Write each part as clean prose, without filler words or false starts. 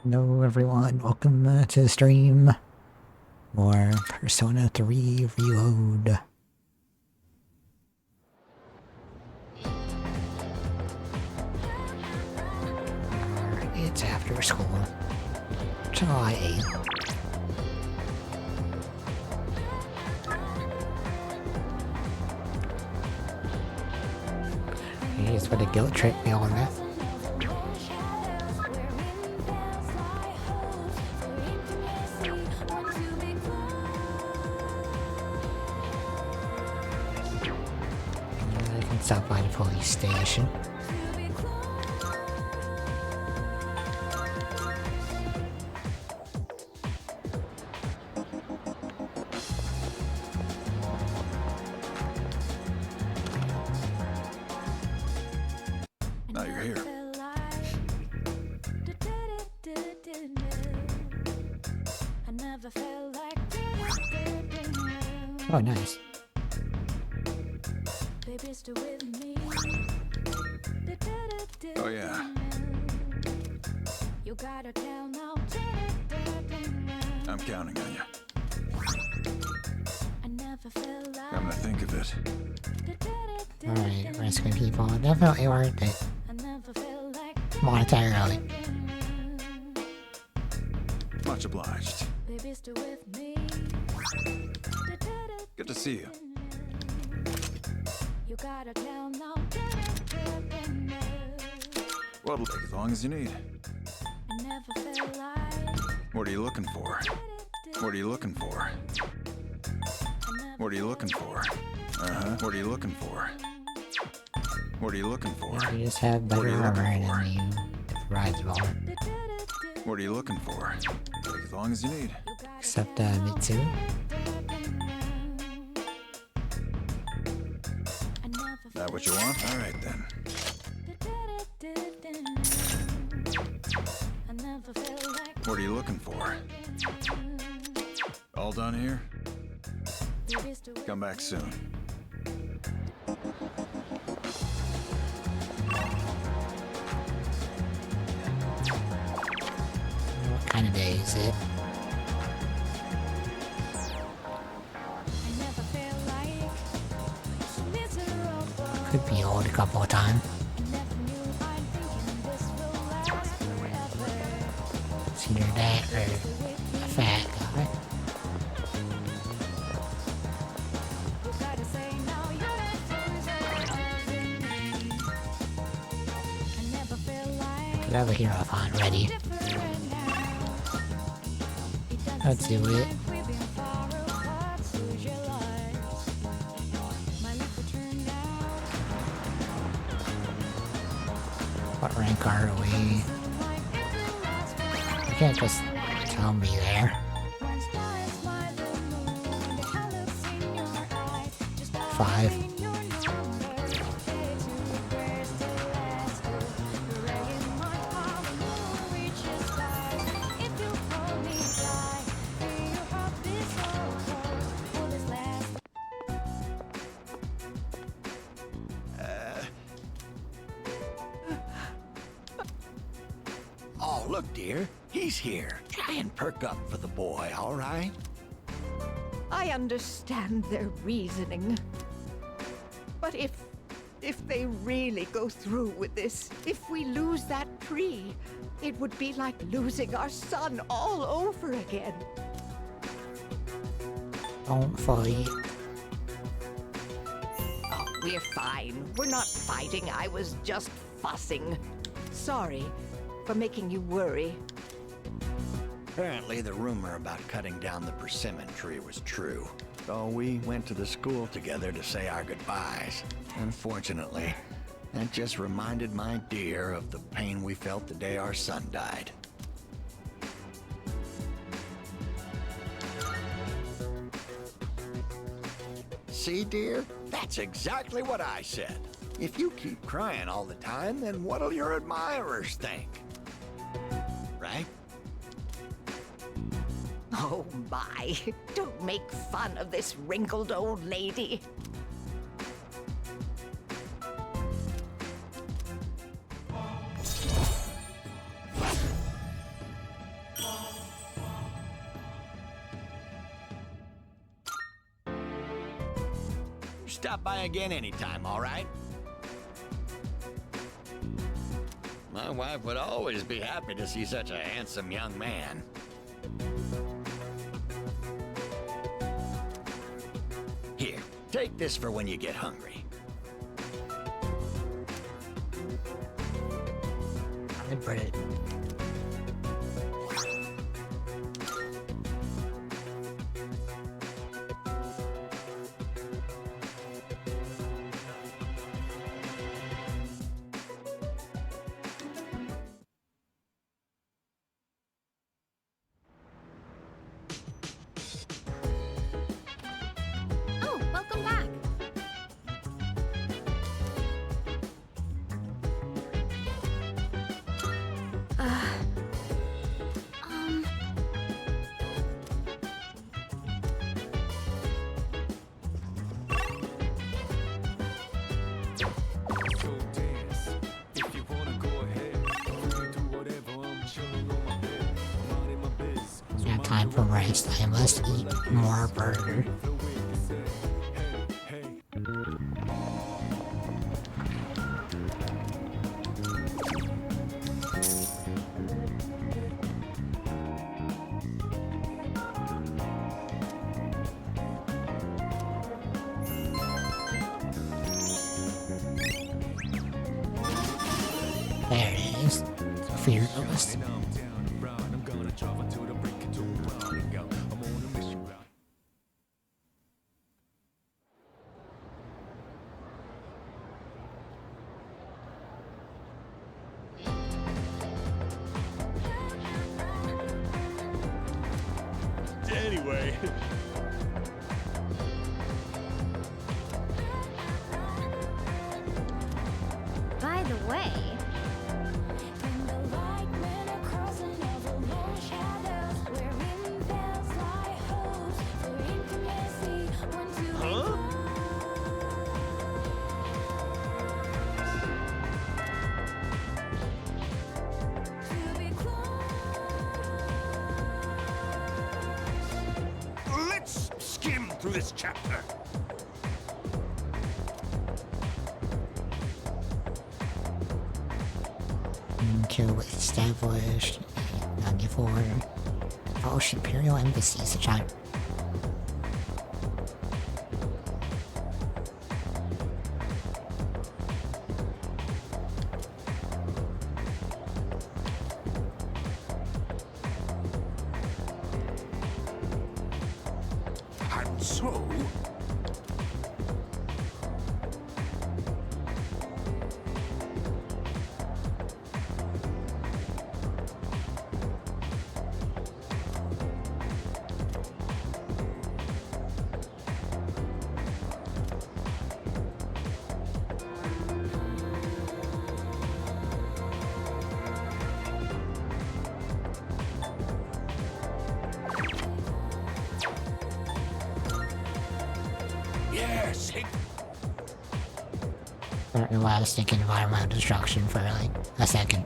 Hello everyone, welcome to the stream. More Persona 3 Reload. It's after school. July 8th. Here's what a guilt trip me on that. Stop by the police station. Now you're here. Oh, nice. Oh yeah. I'm counting on you. Come to think of it. Alright, rescuing people. Definitely worth it. Monetarily. Much obliged. Good to see you. Well, it'll take as long as you need. What are you looking for? What are you looking for? What are you looking for? What are you looking for? What are you looking for? You just have better armor than you. Rides well. What are you looking for? Take as long as you need. Except Mitsu. That what you want? All right then. What are you looking for? All done here? Come back soon. What kind of day is it? Could be old a couple of times. It's either that or a fat guy. Could have a Hierophant ready. Let's do it. What rank are we? You can't just tell me there. 5. Oh, look, dear. He's here. Try and perk up for the boy, all right? I understand their reasoning. But if they really go through with this, if we lose that tree, it would be like losing our son all over again. Don't fight. Oh, we're fine. We're not fighting. I was just fussing. Sorry for making you worry. Apparently, the rumor about cutting down the persimmon tree was true. So we went to the school together to say our goodbyes. Unfortunately, that just reminded my dear of the pain we felt the day our son died. See, dear? That's exactly what I said. If you keep crying all the time, then what'll your admirers think? Right? Oh my, don't make fun of this wrinkled old lady. stop by again anytime, all right? My wife would always be happy to see such a handsome young man. Here, take this for when you get hungry. I bread. Oh, welcome back. Um. So dance. If you wanna go ahead, do whatever. I'm chilling on my bed, minding my biz. So Now time for rest. I must eat more burger. the way you say, hey, hey. There it is. Fearless. And I'm down and round. I'm gonna drive until the break of dawn. Round and go. I'm on a mission route. Anyway. By the way, Let's skim through this chapter. To establish 94 Polish Imperial embassies in China. And so, yes, Or elastic environmental destruction for like a second.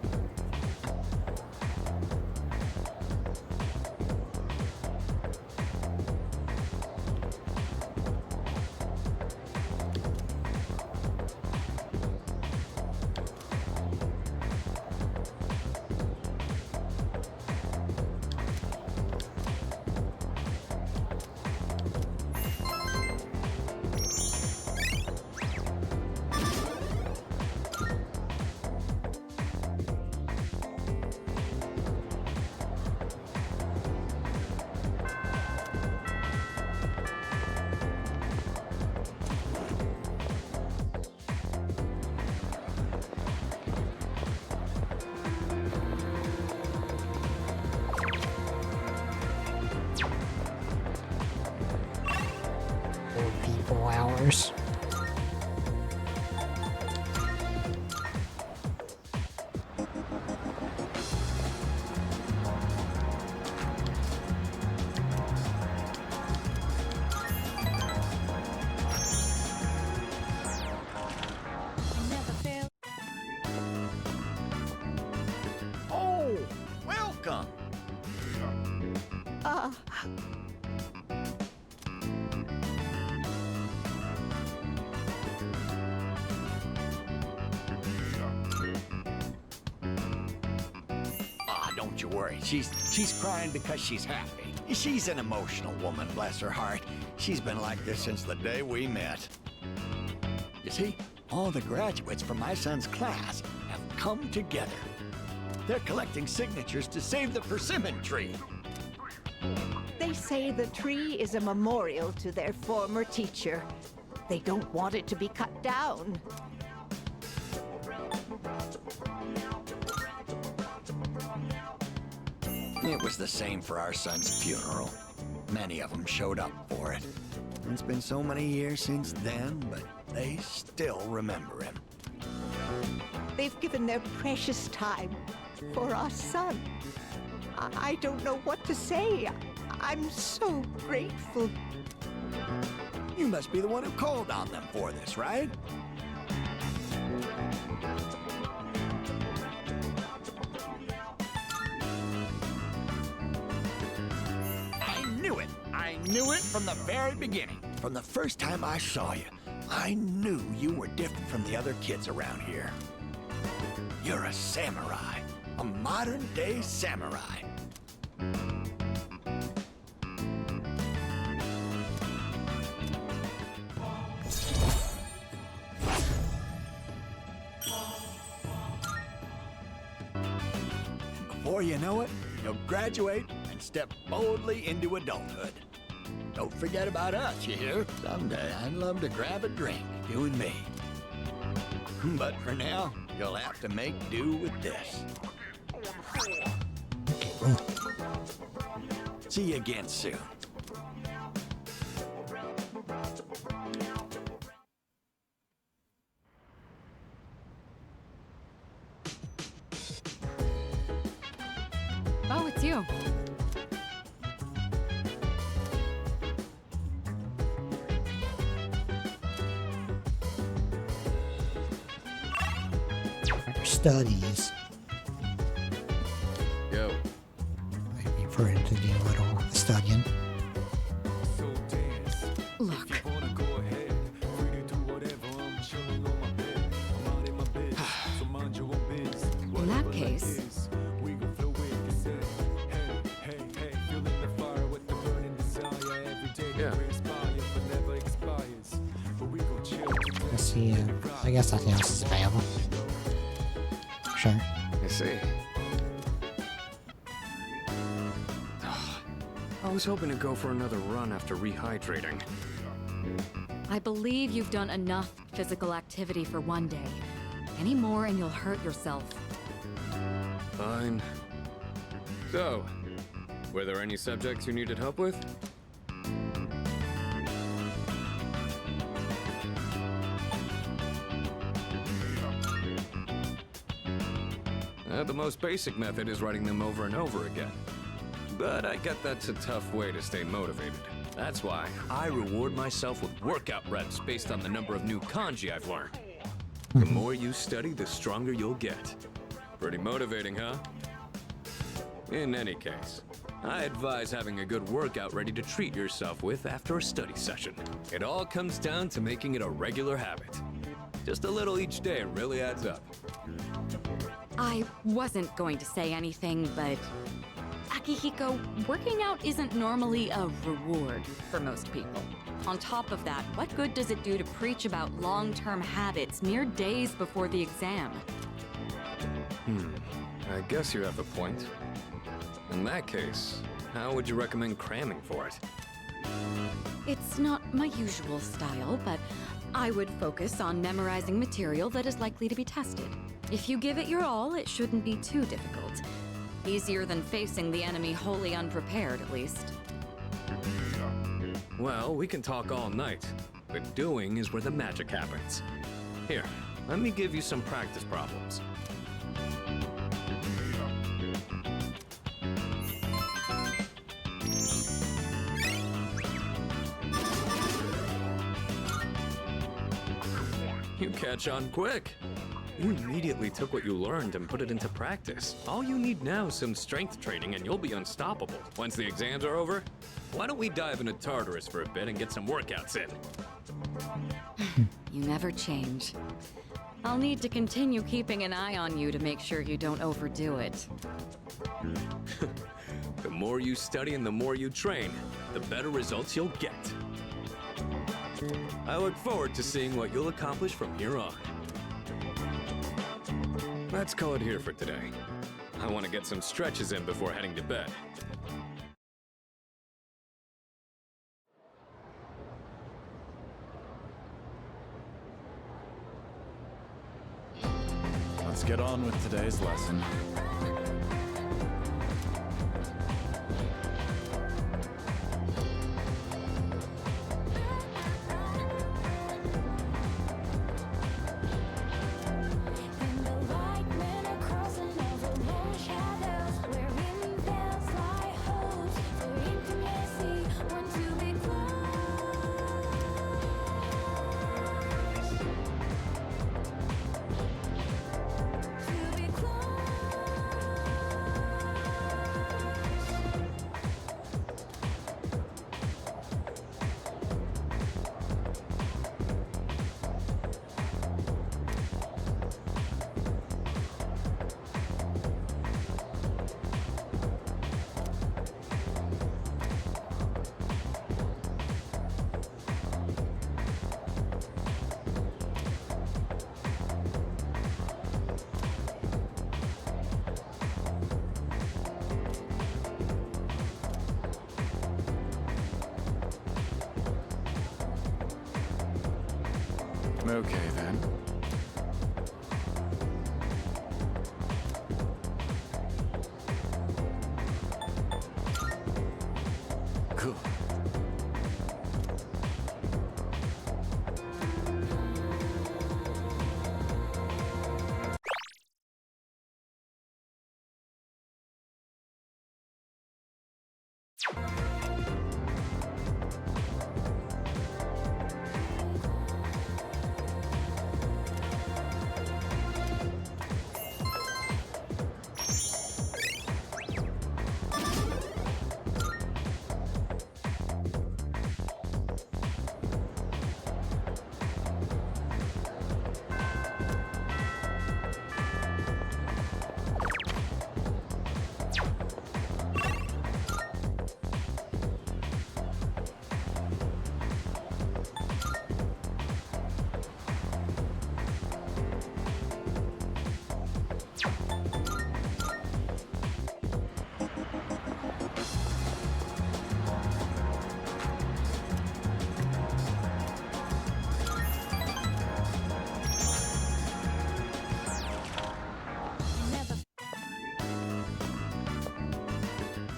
Old people hours. Oh, welcome. don't you worry. She's crying because she's happy. She's an emotional woman, bless her heart. She's been like this since the day we met. You see, all the graduates from my son's class have come together. They're collecting signatures to save the persimmon tree. They say the tree is a memorial to their former teacher. They don't want it to be cut down. It was the same for our son's funeral. Many of them showed up for it. It's been so many years since then, but they still remember him. They've given their precious time for our son. I don't know what to say. I'm so grateful. You must be the one who called on them for this, right? I knew it! I knew it from the very beginning. From the first time I saw you, I knew you were different from the other kids around here. You're a samurai. A modern-day samurai. Before you know it, you'll graduate and step boldly into adulthood. Don't forget about us, you hear? Someday I'd love to grab a drink, you and me. But for now, you'll have to make do with this. See you again soon. Oh, it's you. Studies. Yo. Maybe for him to do a little studying. So dance. Look, If you wanna go ahead, free to do whatever. I'm chilling on my bed. I'm out in my bed. So mind your own biz. in that case, We gon' flow with the sun. Hey, hey, hey, feeling the fire with the burning desire. Every day we inspire, but never expires. But we gon' chill. Let's see. I guess nothing else is available. Sure. I see. I was hoping to go for another run after rehydrating. I believe you've done enough physical activity for one day. Any more and you'll hurt yourself. Fine. So, were there any subjects you needed help with? The most basic method is writing them over and over again. But I get that's a tough way to stay motivated. That's why I reward myself with workout reps based on the number of new kanji I've learned. The more you study, the stronger you'll get. Pretty motivating, huh? In any case, I advise having a good workout ready to treat yourself with after a study session. It all comes down to making it a regular habit. Just a little each day really adds up. I wasn't going to say anything, but Akihiko, working out isn't normally a reward for most people. On top of that, what good does it do to preach about long-term habits mere days before the exam? I guess you have a point. In that case, how would you recommend cramming for it? It's not my usual style, but I would focus on memorizing material that is likely to be tested. If you give it your all, it shouldn't be too difficult. Easier than facing the enemy wholly unprepared, at least. Well, we can talk all night, but doing is where the magic happens. Here, let me give you some practice problems. You catch on quick. You immediately took what you learned and put it into practice. All you need now is some strength training and you'll be unstoppable. Once the exams are over, why don't we dive into Tartarus for a bit and get some workouts in? You never change. I'll need to continue keeping an eye on you to make sure you don't overdo it. The more you study and the more you train, the better results you'll get. I look forward to seeing what you'll accomplish from here on. Let's call it here for today. I want to get some stretches in before heading to bed. Let's get on with today's lesson. Okay, then. Cool.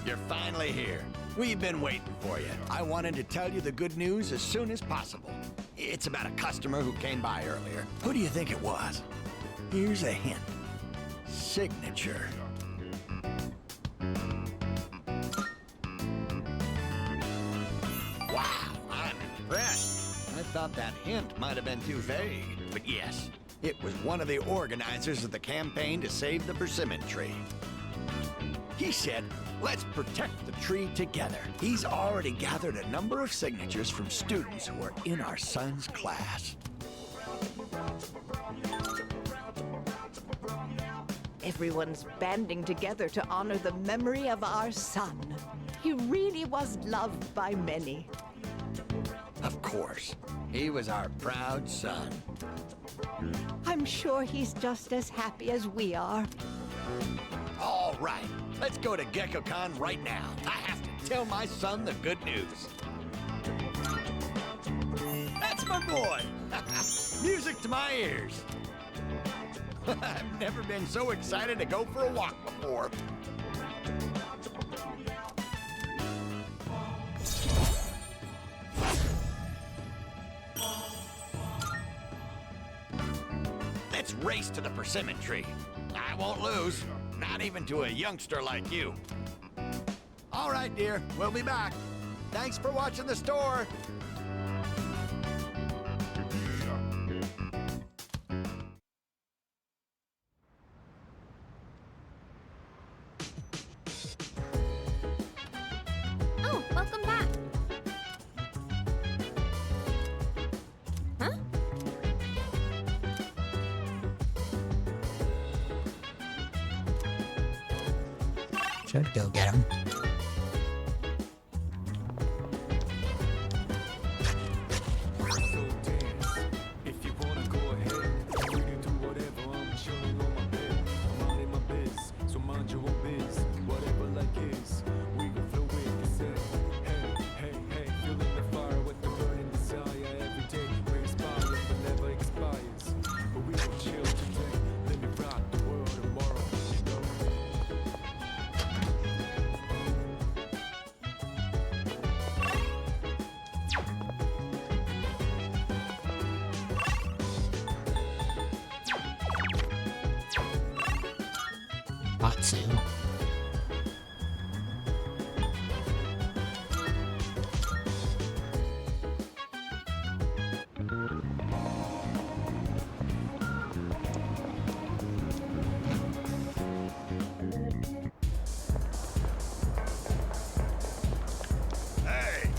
You're finally here. We've been waiting for you. I wanted to tell you the good news as soon as possible. It's about a customer who came by earlier. Who do you think it was? Here's a hint. Signature. Wow, I'm impressed. I thought that hint might have been too vague, but yes, it was one of the organizers of the campaign to save the persimmon tree. He said, let's protect the tree together. He's already gathered a number of signatures from students who are in our son's class. Everyone's banding together to honor the memory of our son. He really was loved by many. Of course, he was our proud son. I'm sure he's just as happy as we are. All right, let's go to GeckoCon right now. I have to tell my son the good news. That's my boy! Music to my ears. I've never been so excited to go for a walk before. Let's race to the persimmon tree. I won't lose, not even to a youngster like you. All right, dear, we'll be back. Thanks for watching the store. Oh, welcome back. Huh? Should go get him. So dance. If you wanna go ahead, we can do whatever. I'm chilling on my bed. I'm minding my biz, so mind your own biz. Whatever like is, we can flow with the set. Hey, hey, hey, feeling the fire with the burning desire. Every day we inspire, but never expires. But we gon' chill today. Let me rock the world tomorrow. You know. Atsu. Hey!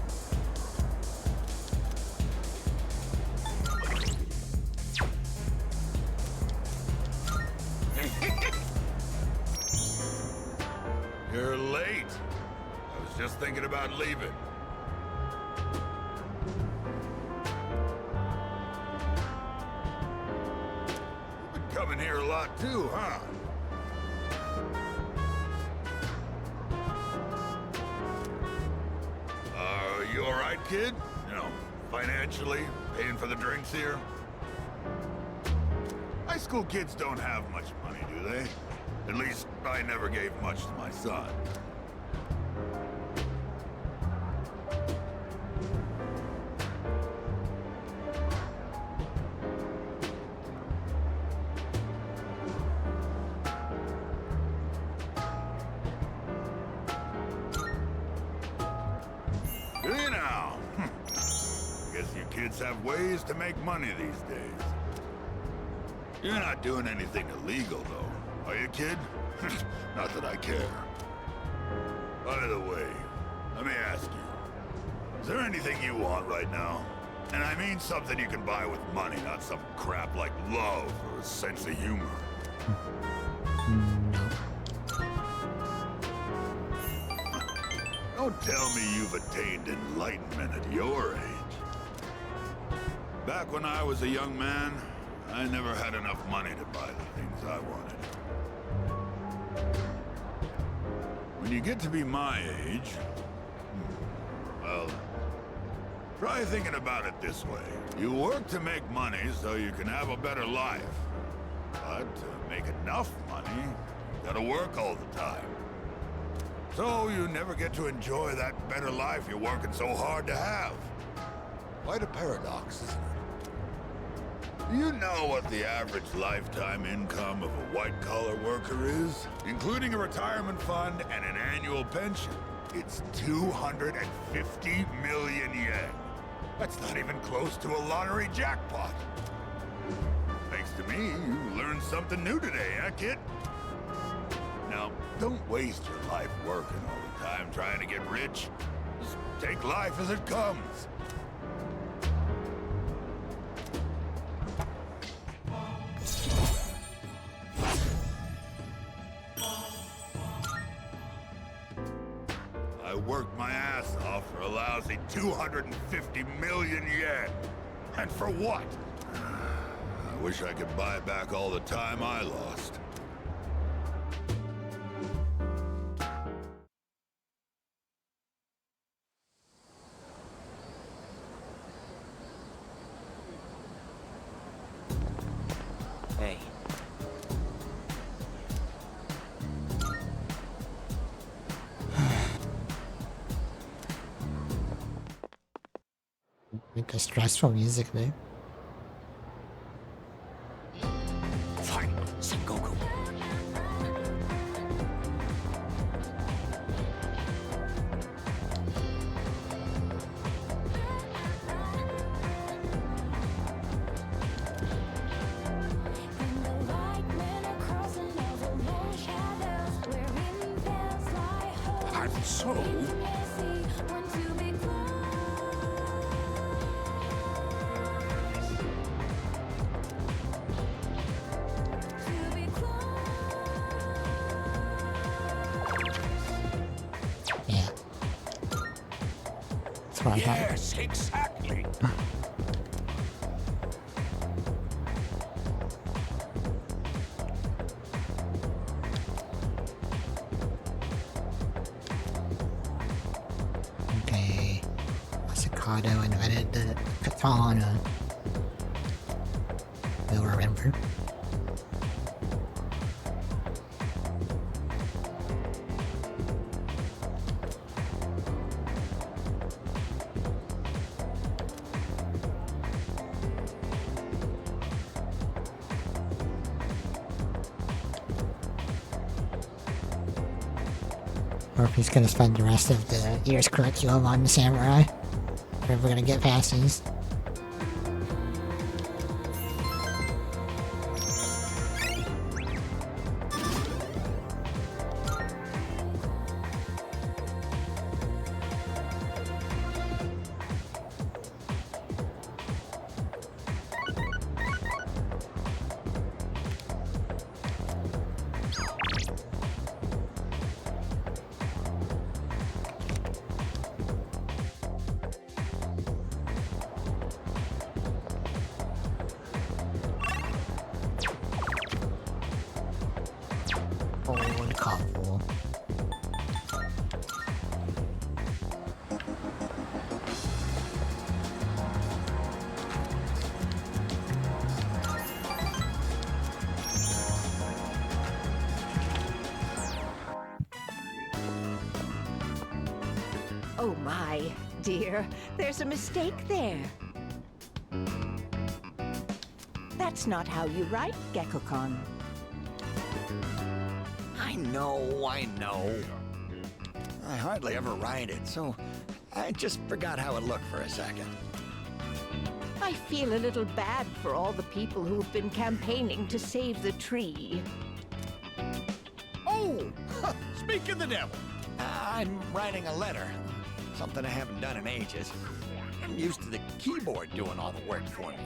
You're late. I was just thinking about leaving. You've been coming here a lot too, huh? You alright, kid? You know, financially, paying for the drinks here? High school kids don't have much money, do they? At least, I never gave much to my son. Do you now? Guess you kids have ways to make money these days. You're not doing anything illegal, though, are you, kid? Not that I care. By the way, let me ask you, is there anything you want right now? And I mean something you can buy with money, not some crap like love or a sense of humor. Don't tell me you've attained enlightenment at your age. Back when I was a young man, I never had enough money to buy the things I wanted. When you get to be my age, well, try thinking about it this way. You work to make money so you can have a better life. But to make enough money, you gotta work all the time. So you never get to enjoy that better life you're working so hard to have. Quite a paradox, isn't it? Do you know what the average lifetime income of a white-collar worker is? Including a retirement fund and an annual pension. It's 250 million yen. That's not even close to a lottery jackpot. Thanks to me, you learned something new today, huh, kid? Now, don't waste your life working all the time trying to get rich. Just take life as it comes. I worked my ass off for a lousy 250 million yen. And for what? I wish I could buy back all the time I lost. Hey. Like the stressful music there. Fine, Sengoku. I'm so... what I thought. Yes, exactly. Okay. Masakado invented the katana. We'll remember. Or if he's gonna spend the rest of the year's curriculum on the samurai. Or if we're gonna get past these. Old couple. Oh my, dear, there's a mistake there. That's not how you write, Gekko-kon. I know. I hardly ever write it, so I just forgot how it looked for a second. I feel a little bad for all the people who've been campaigning to save the tree. Oh! Speak of the devil! I'm writing a letter. Something I haven't done in ages. I'm used to the keyboard doing all the work for me.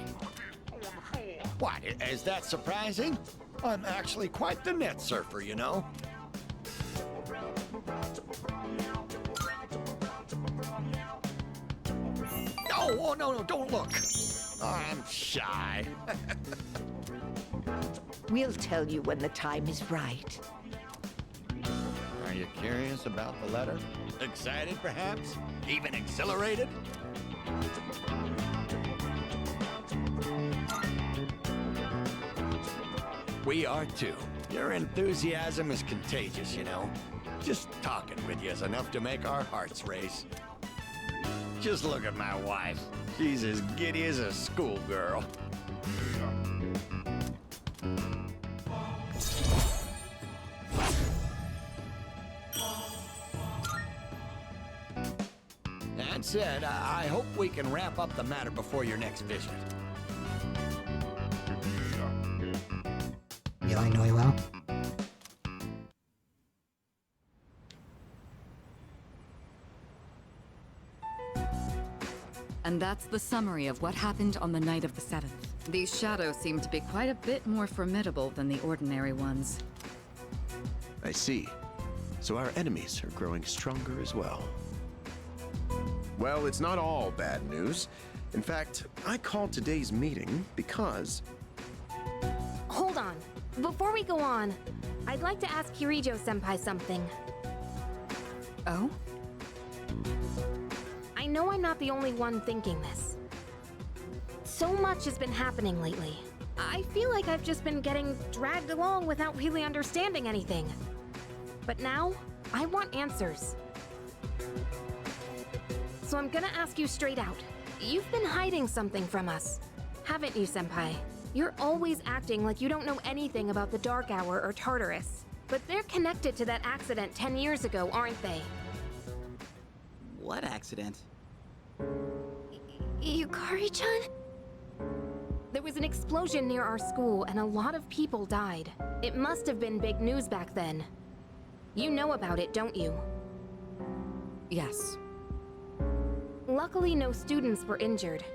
What, is that surprising? I'm actually quite the net surfer, you know? Oh, no, don't look. Oh, I'm shy. We'll tell you when the time is right. Are you curious about the letter? Excited, perhaps? Even exhilarated? We are too. Your enthusiasm is contagious, you know. Just talking with you is enough to make our hearts race. Just look at my wife. She's as giddy as a schoolgirl. That said, I hope we can wrap up the matter before your next visit. You I know you well. And that's the summary of what happened on the night of the 7th. These shadows seem to be quite a bit more formidable than the ordinary ones. I see. So our enemies are growing stronger as well. Well, it's not all bad news. In fact, I called today's meeting because... Hold on. Before we go on, I'd like to ask Kirijo-senpai something. Oh? I know I'm not the only one thinking this. So much has been happening lately. I feel like I've just been getting dragged along without really understanding anything. But now, I want answers. So I'm gonna ask you straight out. You've been hiding something from us, haven't you, Senpai? You're always acting like you don't know anything about the Dark Hour or Tartarus. But they're connected to that accident 10 years ago, aren't they? What accident? Yukari-chan? There was an explosion near our school and a lot of people died. It must have been big news back then. You know about it, don't you? Yes. Luckily, no students were injured.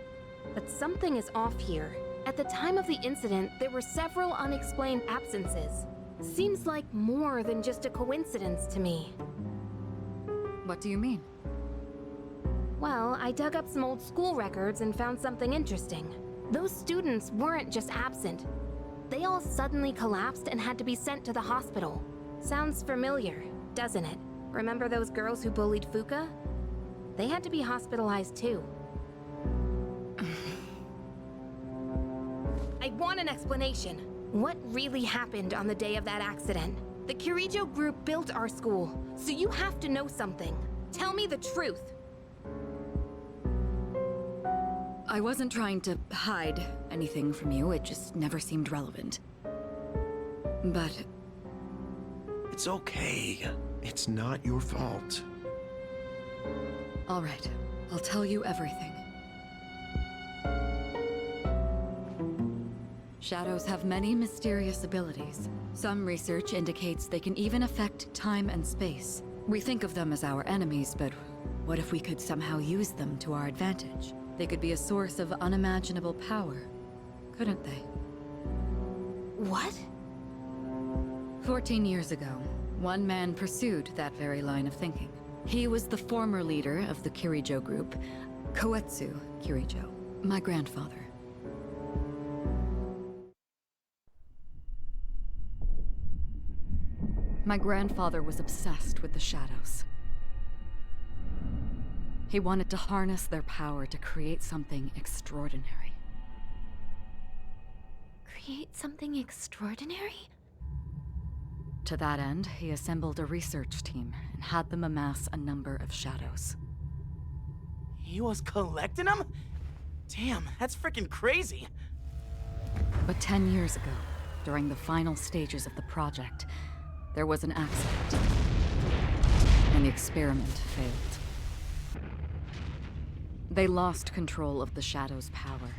But something is off here. At the time of the incident, there were several unexplained absences. Seems like more than just a coincidence to me. What do you mean? Well, I dug up some old school records and found something interesting. Those students weren't just absent. They all suddenly collapsed and had to be sent to the hospital. Sounds familiar, doesn't it? Remember those girls who bullied Fuka? They had to be hospitalized too. I want an explanation. What really happened on the day of that accident? The Kirijo group built our school, so you have to know something. Tell me the truth. I wasn't trying to hide anything from you, it just never seemed relevant. But It's okay. It's not your fault. all right, I'll tell you everything. Shadows have many mysterious abilities. Some research indicates they can even affect time and space. We think of them as our enemies, but what if we could somehow use them to our advantage? They could be a source of unimaginable power, couldn't they? What? 14 years ago, one man pursued that very line of thinking. He was the former leader of the Kirijo group, Koetsu Kirijo, my grandfather. My grandfather was obsessed with the shadows. He wanted to harness their power to create something extraordinary. Create something extraordinary? To that end, he assembled a research team and had them amass a number of shadows. He was collecting them? Damn, that's freaking crazy. But 10 years ago, during the final stages of the project, there was an accident, and the experiment failed. They lost control of the Shadow's power,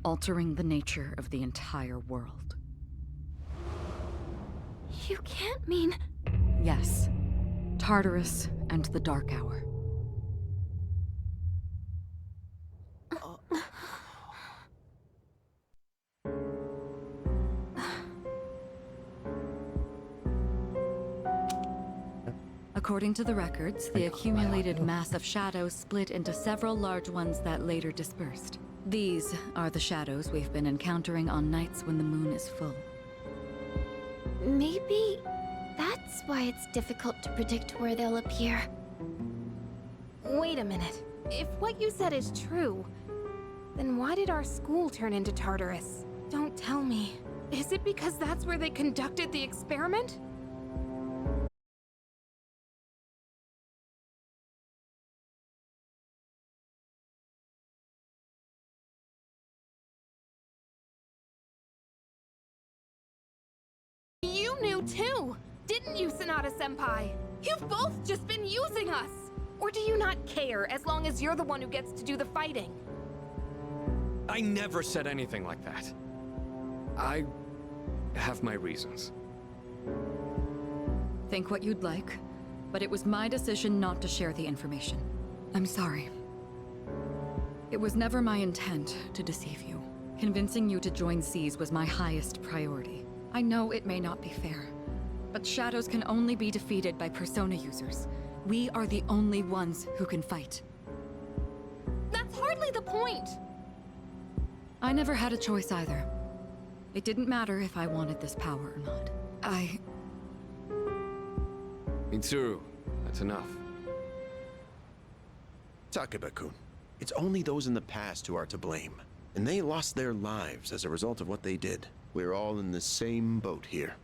altering the nature of the entire world. You can't mean... Yes, Tartarus and the Dark Hour. According to the records, the accumulated mass of shadows split into several large ones that later dispersed. These are the shadows we've been encountering on nights when the moon is full. Maybe that's why it's difficult to predict where they'll appear. Wait a minute. If what you said is true, then why did our school turn into Tartarus? Don't tell me. Is it because that's where they conducted the experiment? You knew too, didn't you, Sanada-senpai? You've both just been using us! Or do you not care as long as you're the one who gets to do the fighting? I never said anything like that. I have my reasons. Think what you'd like, but it was my decision not to share the information. I'm sorry. It was never my intent to deceive you. Convincing you to join SEAS was my highest priority. I know it may not be fair, but shadows can only be defeated by Persona users. We are the only ones who can fight. That's hardly the point! I never had a choice either. It didn't matter if I wanted this power or not. Mitsuru, that's enough. Takeba-kun, it's only those in the past who are to blame. And they lost their lives as a result of what they did. We're all in the same boat here.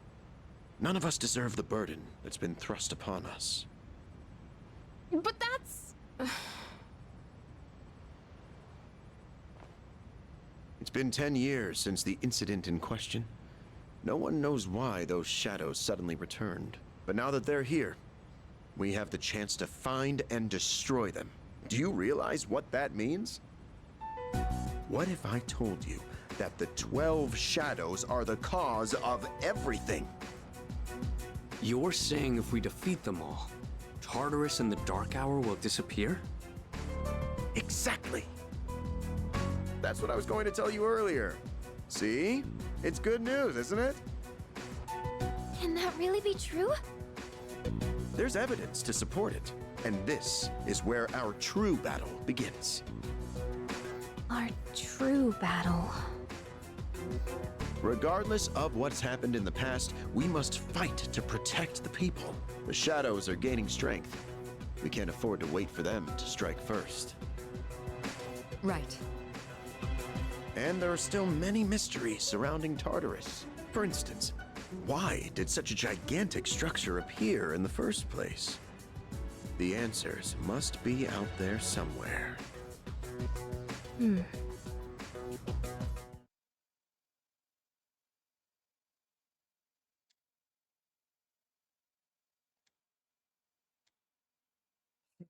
None of us deserve the burden that's been thrust upon us. But that's... It's been 10 years since the incident in question. No one knows why those shadows suddenly returned. But now that they're here, we have the chance to find and destroy them. Do you realize what that means? What if I told you that the 12 shadows are the cause of everything? You're saying if we defeat them all, Tartarus and the Dark Hour will disappear? Exactly. That's what I was going to tell you earlier. See? It's good news, isn't it? Can that really be true? There's evidence to support it. And this is where our true battle begins. Our true battle. Regardless of what's happened in the past, we must fight to protect the people. The shadows are gaining strength. We can't afford to wait for them to strike first. Right. And there are still many mysteries surrounding Tartarus. For instance, why did such a gigantic structure appear in the first place? The answers must be out there somewhere.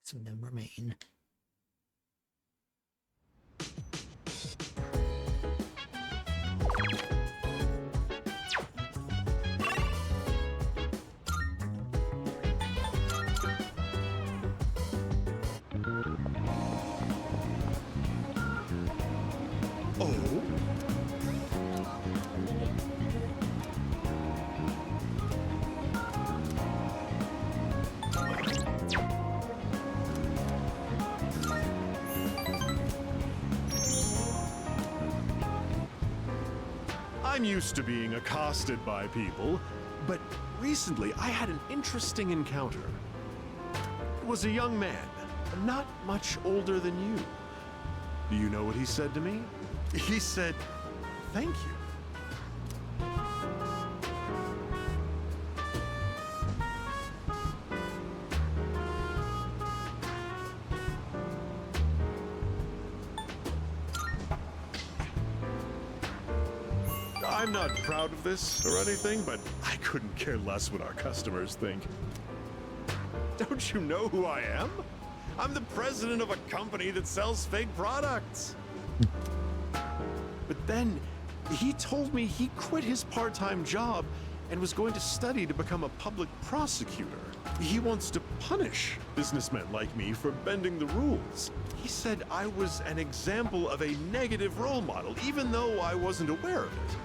Some of them remain. I'm used to being accosted by people, but recently I had an interesting encounter. It was a young man, not much older than you. Do you know what he said to me? He said, "Thank you." I'm not proud of this or anything, but I couldn't care less what our customers think. Don't you know who I am? I'm the president of a company that sells fake products. But then he told me he quit his part-time job and was going to study to become a public prosecutor. He wants to punish businessmen like me for bending the rules. He said I was an example of a negative role model, even though I wasn't aware of it.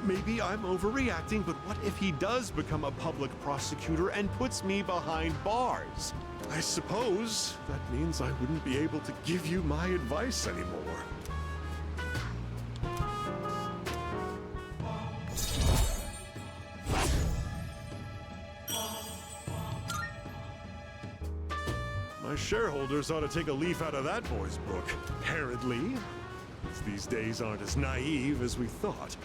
Maybe I'm overreacting, but what if he does become a public prosecutor and puts me behind bars? I suppose that means I wouldn't be able to give you my advice anymore. My shareholders ought to take a leaf out of that boy's book, apparently. These days aren't as naive as we thought.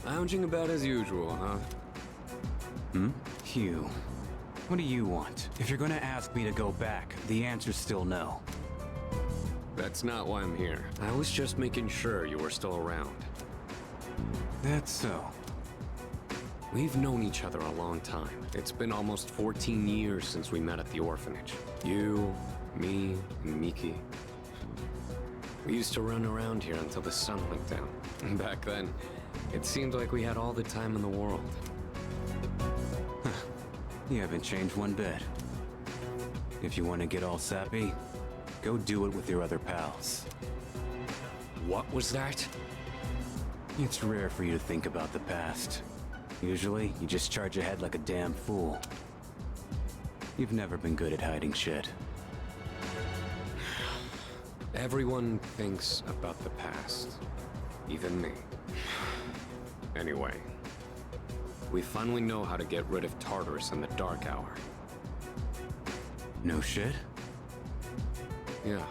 Lounging about as usual, huh? Hugh, what do you want? If you're gonna ask me to go back, the answer's still no. That's not why I'm here. I was just making sure you were still around. That's so. We've known each other a long time. It's been almost 14 years since we met at the orphanage. You, me, and Miki. We used to run around here until the sun went down. Back then, it seemed like we had all the time in the world. You haven't changed one bit. If you want to get all sappy, go do it with your other pals. What was that? It's rare for you to think about the past. Usually, you just charge ahead like a damn fool. You've never been good at hiding shit. Everyone thinks about the past. Even me. Anyway, we finally know how to get rid of Tartarus in the Dark Hour. No shit? Yeah.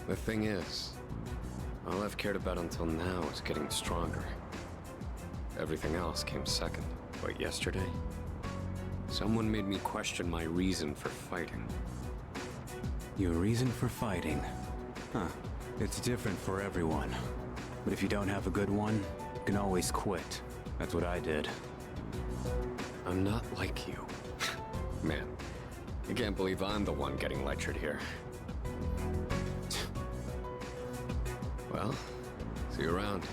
The thing is, all I've cared about until now is getting stronger. Everything else came second. But yesterday, someone made me question my reason for fighting. Your reason for fighting? Huh. It's different for everyone. But if you don't have a good one, you can always quit. That's what I did. I'm not like you. Man, I can't believe I'm the one getting lectured here. Well, see you around.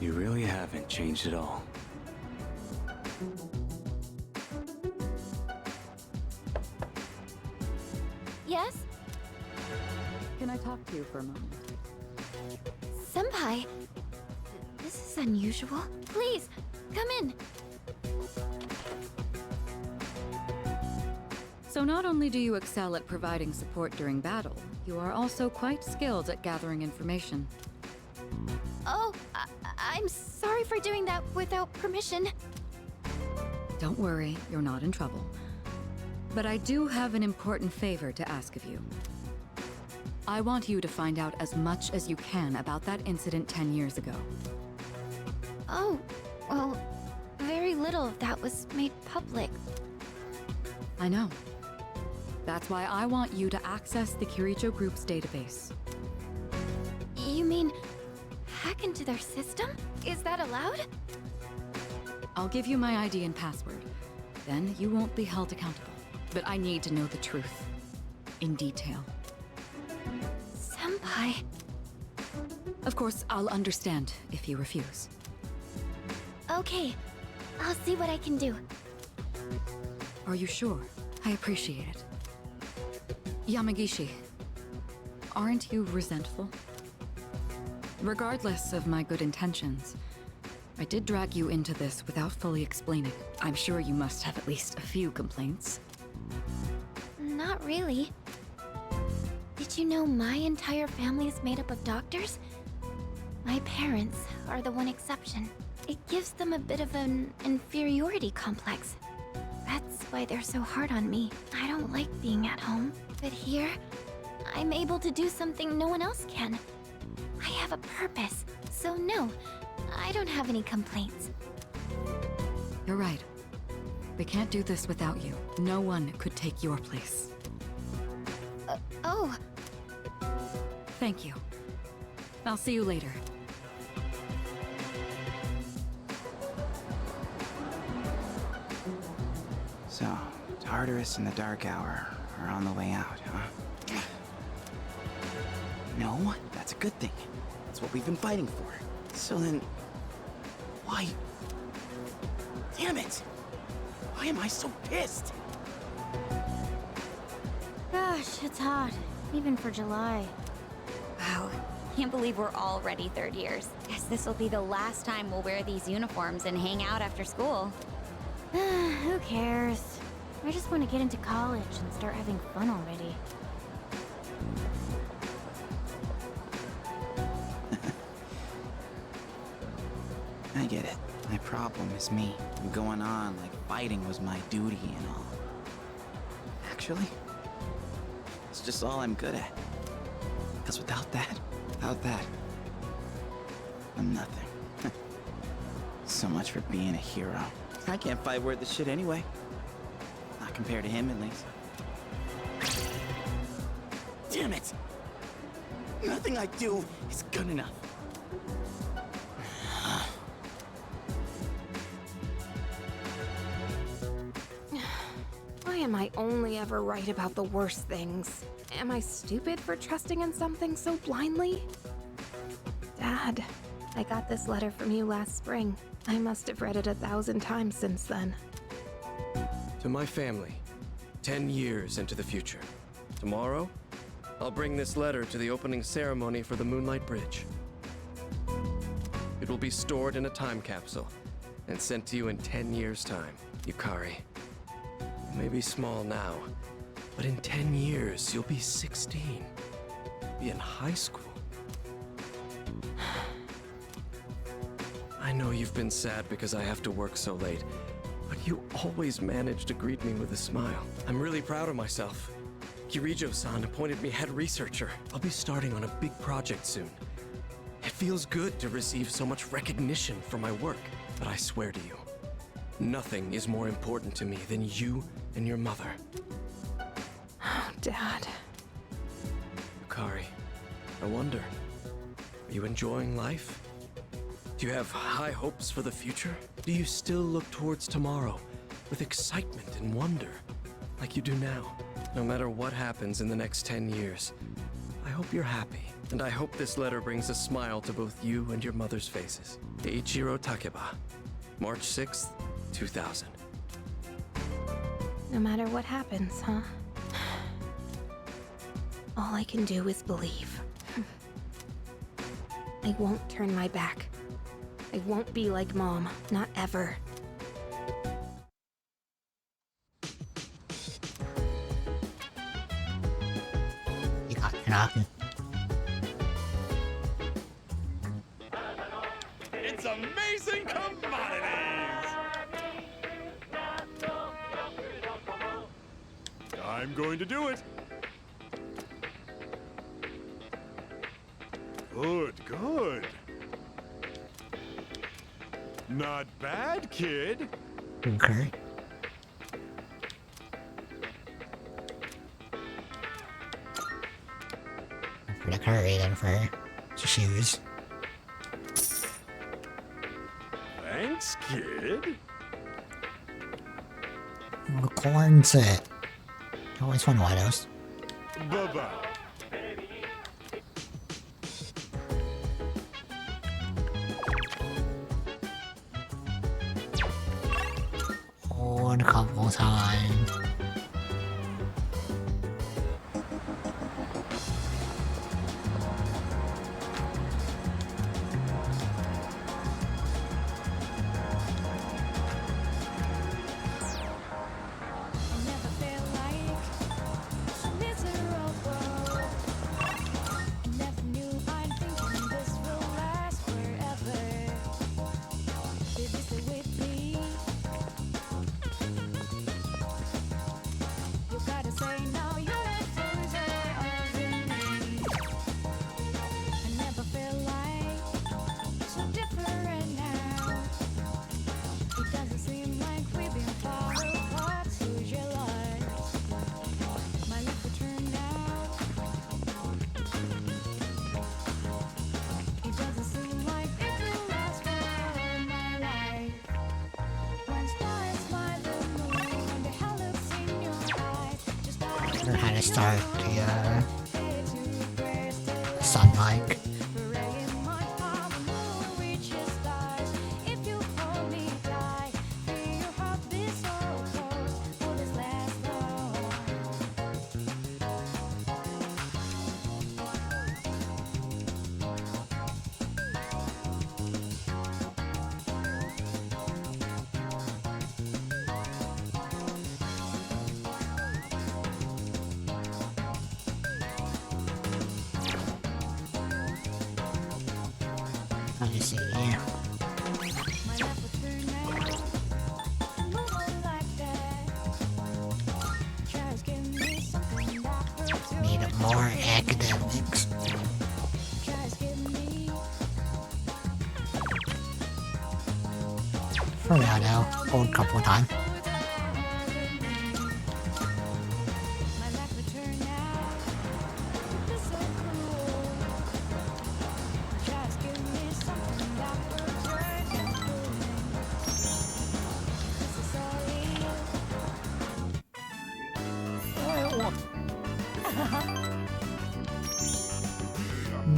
You really haven't changed at all. Yes? Can I talk to you for a moment? Senpai, this is unusual. Please, come in. So not only do you excel at providing support during battle, you are also quite skilled at gathering information. Oh, I'm sorry for doing that without permission. Don't worry, you're not in trouble. But I do have an important favor to ask of you. I want you to find out as much as you can about that incident 10 years ago. Oh, well, very little of that was made public. I know. That's why I want you to access the Kirijo Group's database. You mean hack into their system? Is that allowed? I'll give you my ID and password. Then you won't be held accountable. But I need to know the truth. In detail. Senpai. Of course, I'll understand if you refuse. Okay, I'll see what I can do. Are you sure? I appreciate it. Yamagishi, aren't you resentful? Regardless of my good intentions, I did drag you into this without fully explaining. I'm sure you must have at least a few complaints. Not really. Did you know my entire family is made up of doctors? My parents are the one exception. It gives them a bit of an inferiority complex. That's why they're so hard on me. I don't like being at home. But here, I'm able to do something no one else can. I have a purpose, so no, I don't have any complaints. You're right. We can't do this without you. No one could take your place. Oh. Thank you. I'll see you later. So, Tartarus and the Dark Hour are on the way out, huh? No, that's a good thing. That's what we've been fighting for. So then, why? Damn it! Why am I so pissed? Gosh, it's hot. Even for July. Wow. Can't believe we're already third years. Guess this will be the last time we'll wear these uniforms and hang out after school. Who cares? I just want to get into college and start having fun already. I get it. My problem is me. I'm going on like fighting was my duty and all. Actually, it's just all I'm good at. Because without that, I'm nothing. So much for being a hero. I can't fight worth the shit anyway. Not compared to him, at least. Damn it! Nothing I do is good enough. Why am I only ever right about the worst things? Am I stupid for trusting in something so blindly? Dad, I got this letter from you last spring. I must have read it 1,000 times since then. To my family, 10 years into the future. Tomorrow, I'll bring this letter to the opening ceremony for the Moonlight Bridge. It will be stored in a time capsule and sent to you in 10 years' time. Yukari, you may be small now, but in 10 years, you'll be 16. Be in high school. I know you've been sad because I have to work so late, but you always manage to greet me with a smile. I'm really proud of myself. Kirijo-san appointed me head researcher. I'll be starting on a big project soon. It feels good to receive so much recognition for my work, but I swear to you, nothing is more important to me than you and your mother. Oh, Dad. Yukari, I wonder, are you enjoying life? Do you have high hopes for the future? Do you still look towards tomorrow with excitement and wonder, like you do now? No matter what happens in the next 10 years, I hope you're happy. And I hope this letter brings a smile to both you and your mother's faces. Eiichiro Takeba, March 6th, 2000. No matter what happens, huh? All I can do is believe. I won't turn my back. I won't be like Mom, not ever. You got Kanaki. It's amazing commodities! I'm going to do it. Good, good. Not bad, kid. Okay. For the curry, then for shoes. Thanks, kid. The corn set. Always fun White House. Bye-bye. Oh, a couple times. Or how to start the sun mic. Let me see here. Need more academics. For now, though, old couple times.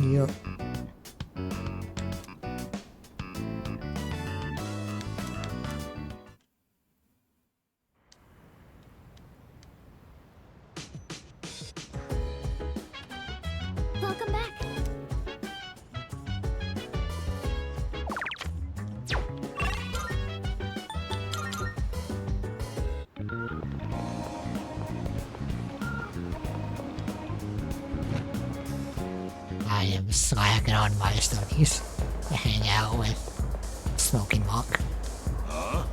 Yep. Welcome back. I am slacking on my studies to hang out with Smoking Mock. Huh?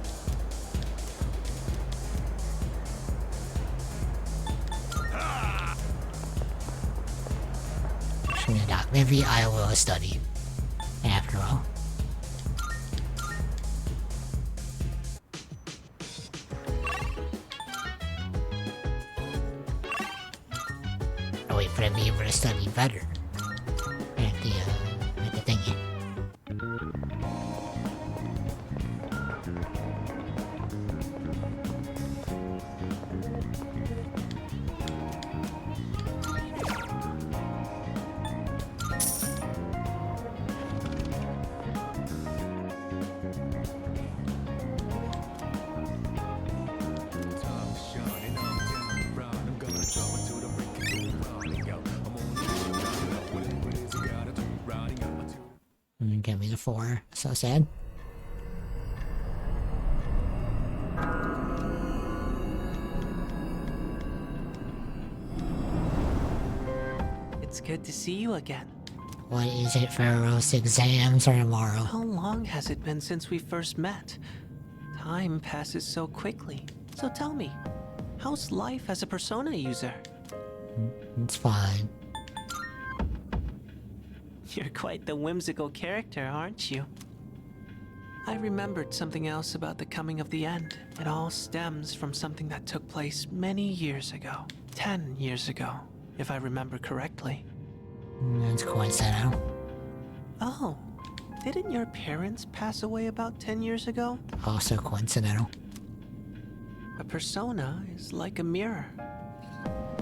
Maybe I will study after all. Oh wait, but I'd be able to study better at the thingy. Give me the 4. So sad. It's good to see you again. What is it, Pharaoh's exams are tomorrow? How long has it been since we first met? Time passes so quickly. So tell me, how's life as a Persona user? It's fine. You're quite the whimsical character, aren't you? I remembered something else about the coming of the end. It all stems from something that took place many years ago. 10 years ago, if I remember correctly. That's coincidental. Oh, didn't your parents pass away about 10 years ago? Also coincidental. A persona is like a mirror.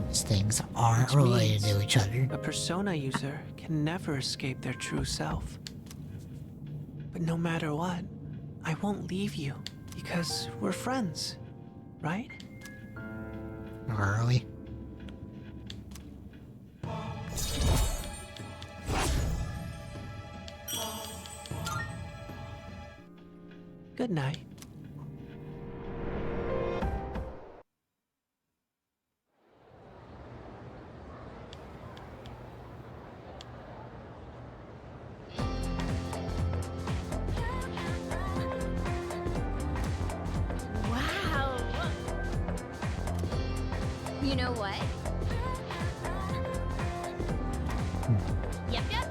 These things aren't related to each other. A persona user can never escape their true self. But no matter what, I won't leave you because we're friends, right? Are we? Good night. Wow. You know what? Yep, yep.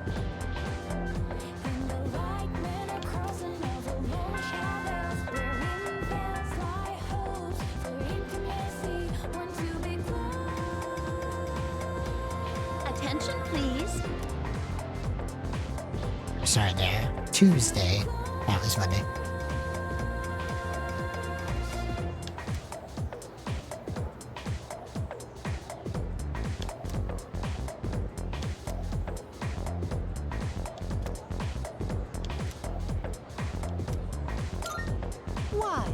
Attention, please. Sorry there. Tuesday. That was Monday. Why?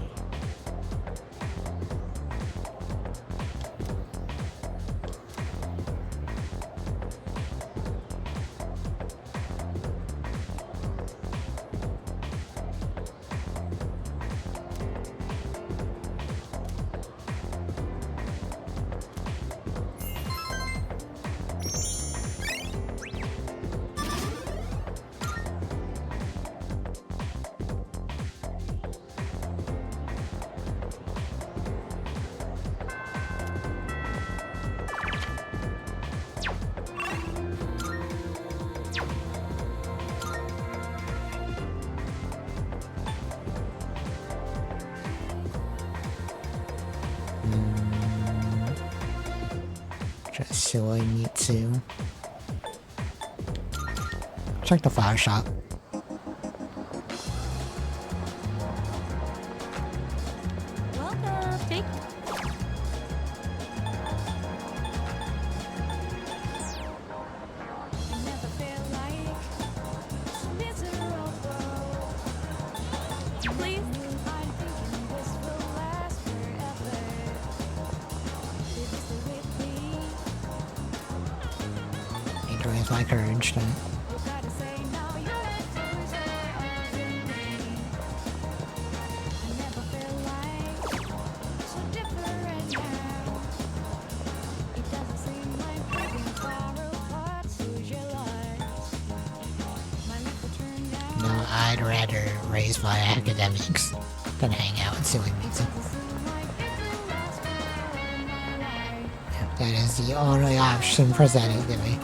Just so I need to check the flower shop. Welcome. Big. Please. Need to raise my courage then. No, I'd rather raise my academics than hang out and silly music. That is the only option presented to me.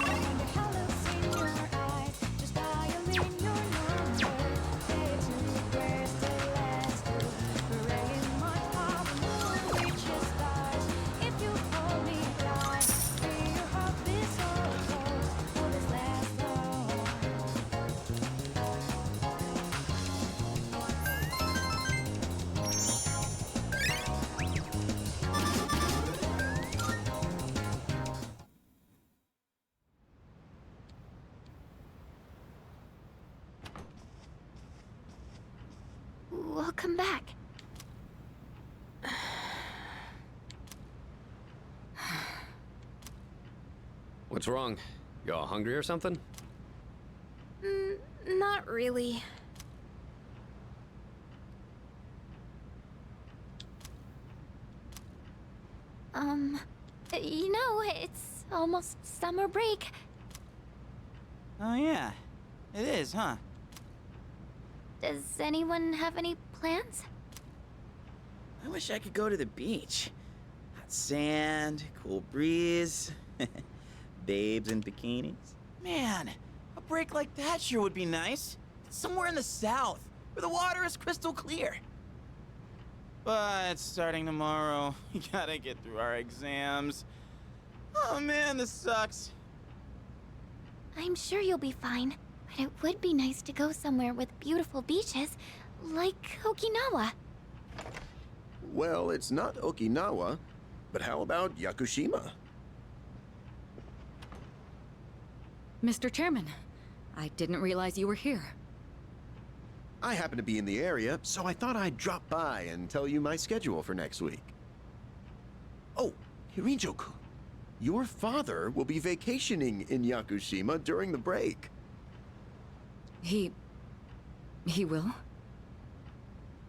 Welcome back. What's wrong? You all hungry or something? Not Not really. You know, it's almost summer break. Oh, yeah. It is, huh? Does anyone have any plans? I wish I could go to the beach. Hot sand, cool breeze, babes in bikinis. Man, a break like that sure would be nice. Somewhere in the south, where the water is crystal clear. But starting tomorrow, we gotta get through our exams. Oh man, this sucks. I'm sure you'll be fine, but it would be nice to go somewhere with beautiful beaches, like Okinawa. Well, it's not Okinawa, but how about Yakushima? Mr. Chairman, I didn't realize you were here. I happen to be in the area, so I thought I'd drop by and tell you my schedule for next week. Oh, Hirijo-kun, your father will be vacationing in Yakushima during the break. He will?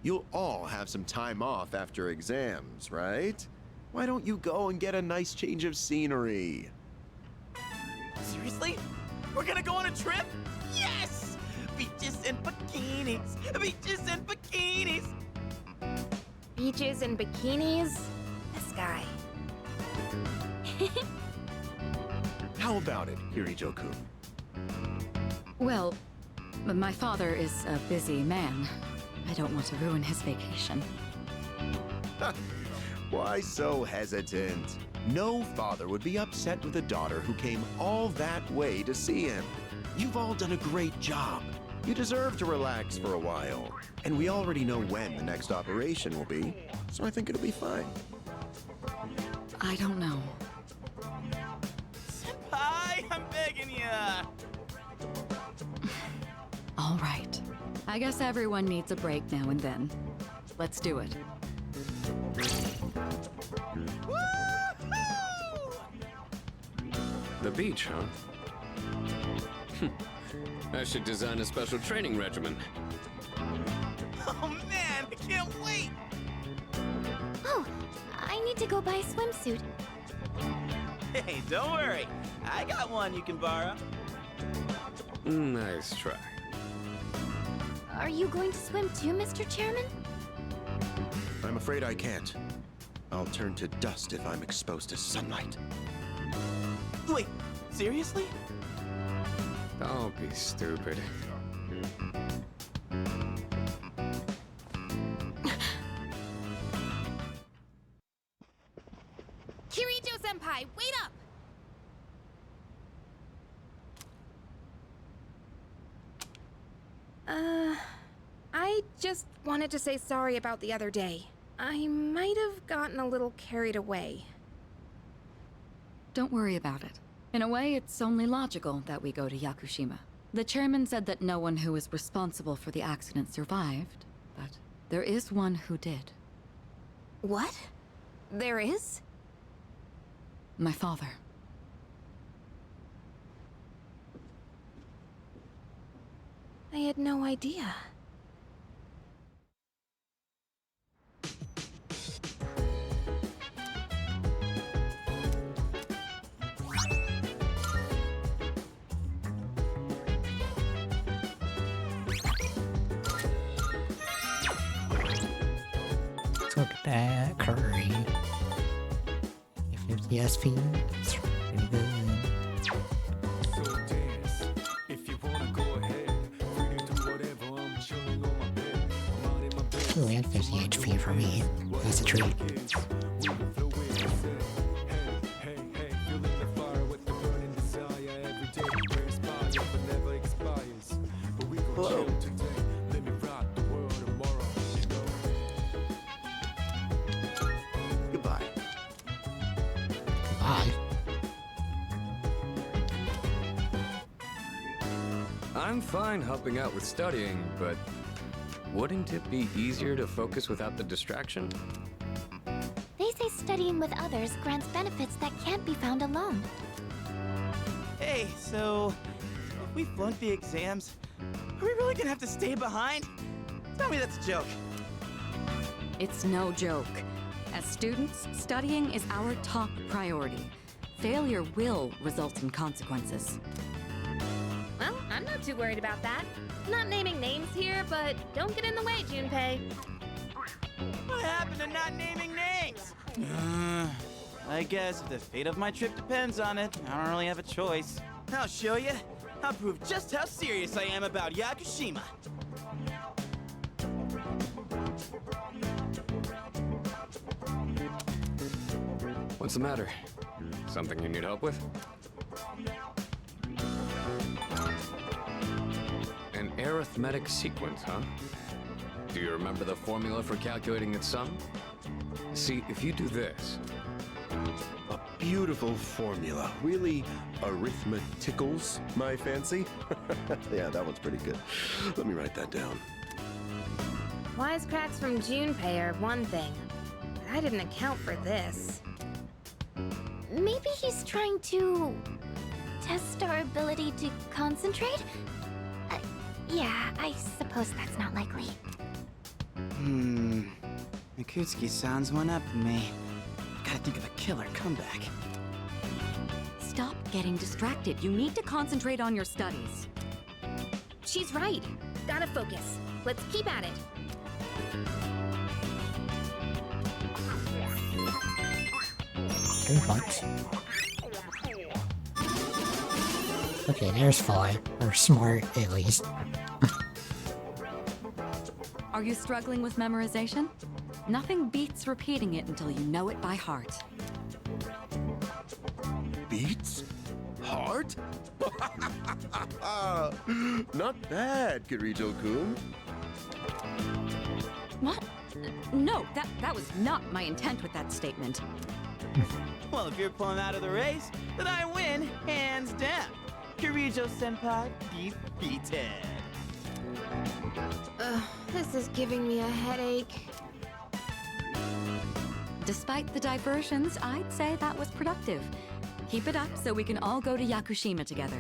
You'll all have some time off after exams, right? Why don't you go and get a nice change of scenery? Seriously? We're gonna go on a trip? Yes! Beaches and bikinis! Beaches and bikinis! Beaches and bikinis? This guy. How about it, Hirijo-kun? Well, my father is a busy man. I don't want to ruin his vacation. Why so hesitant? No father would be upset with a daughter who came all that way to see him. You've all done a great job. You deserve to relax for a while. And we already know when the next operation will be, so I think it'll be fine. I don't know. Senpai, I'm begging ya! All right. I guess everyone needs a break now and then. Let's do it. The beach, huh? I should design a special training regimen. Oh man, I can't wait! Oh, I need to go buy a swimsuit. Hey, don't worry. I got one you can borrow. Nice try. Are you going to swim too, Mr. Chairman? I'm afraid I can't. I'll turn to dust if I'm exposed to sunlight. Wait, seriously? Don't be stupid. Kirijo-senpai, wait up! I just wanted to say sorry about the other day. I might have gotten a little carried away. Don't worry about it. In a way, it's only logical that we go to Yakushima. The chairman said that no one who was responsible for the accident survived, but there is one who did. What? There is? My father. I had no idea. Let's look at that curry. 50 SP. It's pretty good. So dance. If you wanna go ahead, free to do whatever. I'm chilling on my bed. I'm out in my bed. Ooh, and 50 HP for me. That's a treat. Hey, feeling the fire with the burning desire. Every day we inspire, but never expires. But we gon' chill today. Let me rock the world tomorrow, you know. Goodbye. Bye. I'm fine helping out with studying, but wouldn't it be easier to focus without the distraction? They say studying with others grants benefits that can't be found alone. Hey, so if we flunk the exams, Are we really gonna have to stay behind? Tell me that's a joke. It's no joke. As students, studying is our top priority. Failure will result in consequences. Well, I'm not too worried about that. Not naming names here, but don't get in the way, Junpei. What happened to not naming names? I guess if the fate of my trip depends on it, I don't really have a choice. I'll show you. I'll prove just how serious I am about Yakushima. What's the matter? Something you need help with? An arithmetic sequence, huh? Do you remember the formula for calculating its sum? See, if you do this... A beautiful formula. Really arithmeticals my fancy. Yeah, that one's pretty good. Let me write that down. Wisecracks from Junpei are one thing, but I didn't account for this. Maybe he's trying to test our ability to concentrate? Yeah, I suppose that's not likely. Mikutsuki sounds one up to me. Gotta think of a killer comeback. Stop getting distracted. You need to concentrate on your studies. She's right. Gotta focus. Let's keep at it. What? Okay, there's 5. Or smart, at least. Are you struggling with memorization? Nothing beats repeating it until you know it by heart. Beats? Heart? Not bad, Kirito-kun. What? No, that was not my intent with that statement. Well, if you're pulling out of the race, then I win, hands down. Kirijo-senpai defeated. This is giving me a headache. Despite the diversions, I'd say that was productive. Keep it up so we can all go to Yakushima together.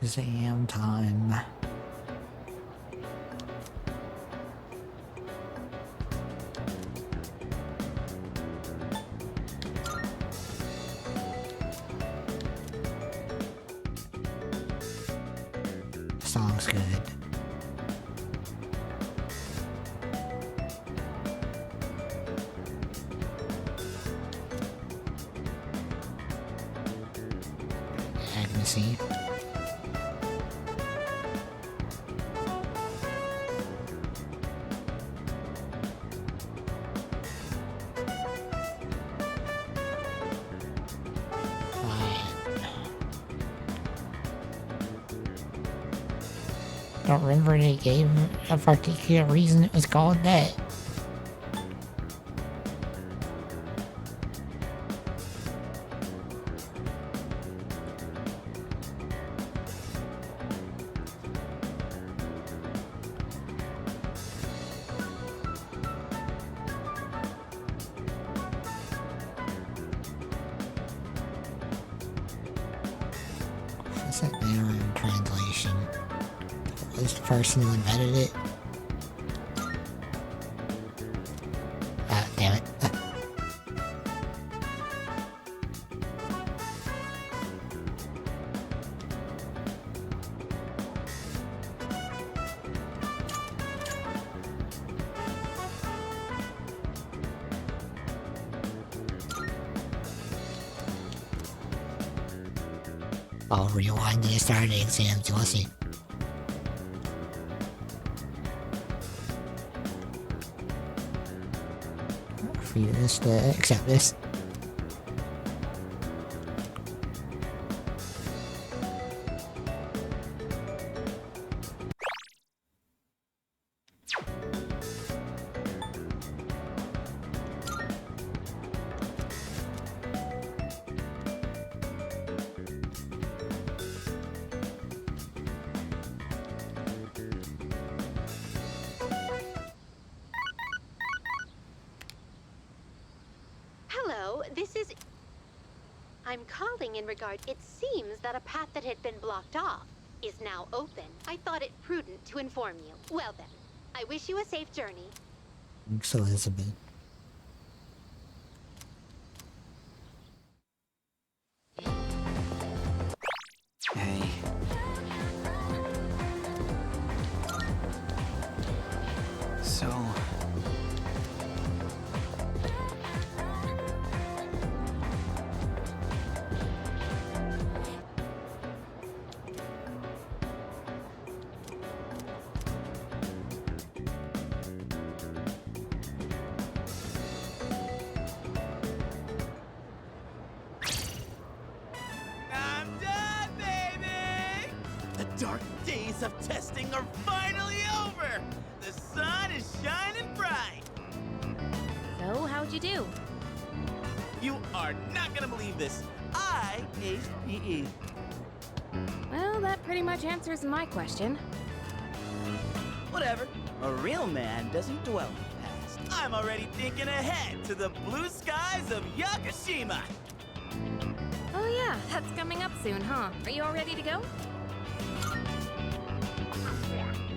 Exam time. Song's good. Agnesy. Don't remember they gave a particular reason it was called that. What's that there in translation? Was the person who invented it? Ah, damn it. I'll rewind to the start of the exam, so we'll see. For you just to accept this. I'm calling in regard. It seems that a path that had been blocked off is now open. I thought it prudent to inform you. Well then, I wish you a safe journey. Thanks, Elizabeth. Hey. So... I'm done, baby! The dark days of testing are finally over! The sun is shining bright! So, how'd you do? You are not gonna believe this. I aced PE. Well, that pretty much answers my question. Whatever. A real man doesn't dwell in the past. I'm already thinking ahead to the blue skies of Yakushima! Oh yeah, that's coming up soon, huh? Are you all ready to go?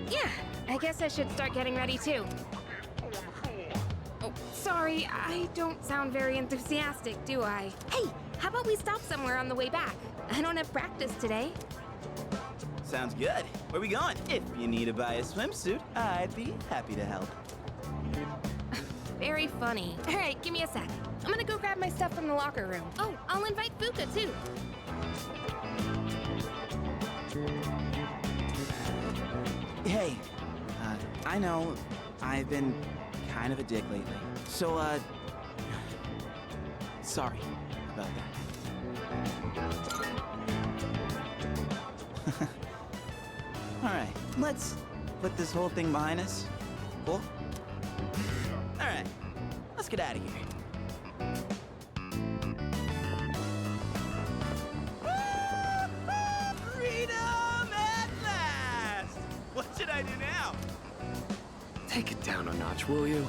Yeah, I guess I should start getting ready too. Oh, sorry, I don't sound very enthusiastic, do I? Hey, how about we stop somewhere on the way back? I don't have practice today. Sounds good. Where we going? If you need to buy a swimsuit, I'd be happy to help. Very funny. All right, give me a sec. I'm gonna go grab my stuff from the locker room. Oh, I'll invite Fuka too. Hey, I know I've been kind of a dick lately. So, sorry about that. Alright, let's put this whole thing behind us. Cool? Alright, let's get out of here. Freedom at last! What should I do now? Take it down a notch, will you?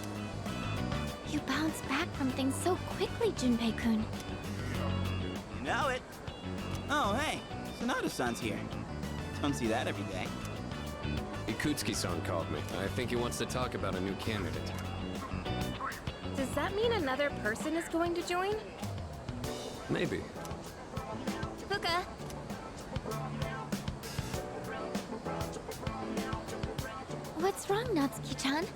You bounce back from things so quickly, Junpei-kun. You know it. Oh, hey, Sonata-san's here. Don't see that every day. Ikutsuki-san called me. I think he wants to talk about a new candidate. Does that mean another person is going to join? Maybe. Fuka. What's wrong, Natsuki-chan?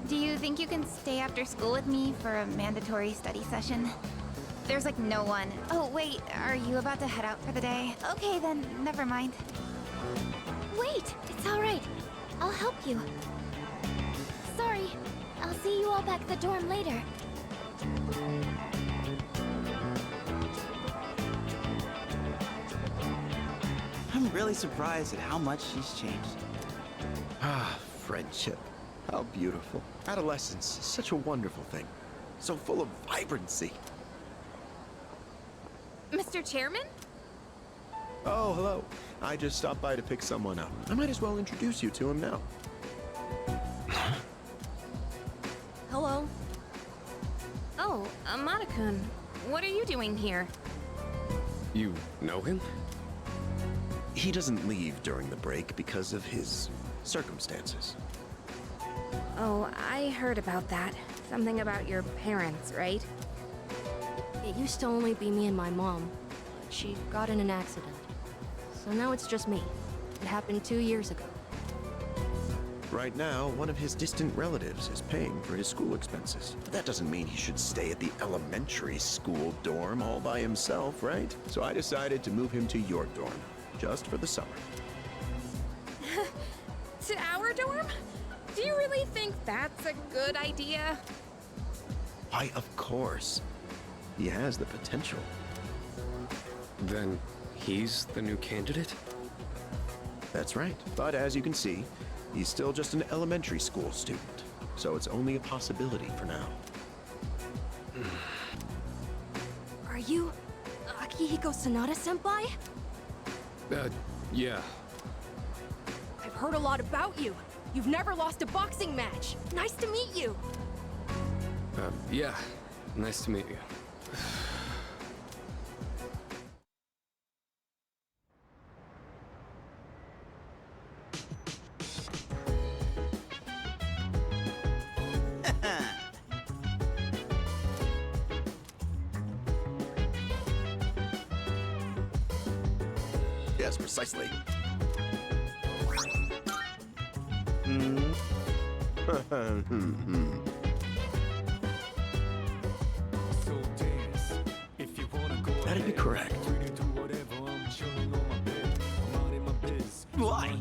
Do you think you can stay after school with me for a mandatory study session? There's like no one. Oh, wait, are you about to head out for the day? Okay, then, never mind. Wait, it's all right. I'll help you. Sorry, I'll see you all back at the dorm later. I'm really surprised at how much she's changed. Ah, friendship. How beautiful. Adolescence is such a wonderful thing. So full of vibrancy. Mr. Chairman? Oh, hello. I just stopped by to pick someone up. I might as well introduce you to him now. Hello. Oh, Amada-kun, what are you doing here? You know him? He doesn't leave during the break because of his circumstances. Oh, I heard about that. Something about your parents, right? It used to only be me and my mom, but she got in an accident. So now it's just me. It happened 2 years ago. Right now, one of his distant relatives is paying for his school expenses. But that doesn't mean he should stay at the elementary school dorm all by himself, right? So I decided to move him to your dorm, just for the summer. To our dorm? Do you really think that's a good idea? Why, of course. He has the potential. Then he's the new candidate? That's right. But as you can see, he's still just an elementary school student. So it's only a possibility for now. Are you Akihiko Sanada-senpai? Yeah. I've heard a lot about you. You've never lost a boxing match. Nice to meet you. Yeah. Nice to meet you. Yes, precisely. That'd be correct. Why?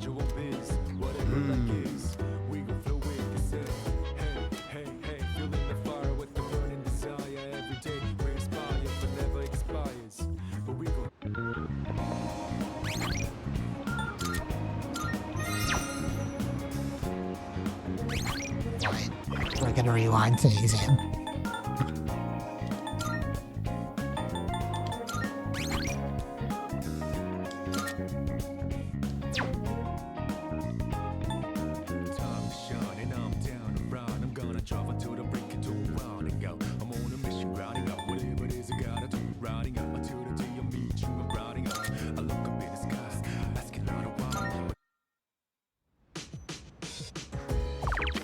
We're gonna rewind to the exam.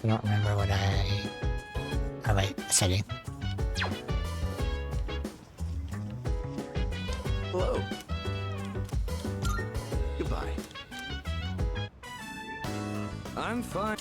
I don't remember what oh wait, setting. Hello. Goodbye. I'm fine.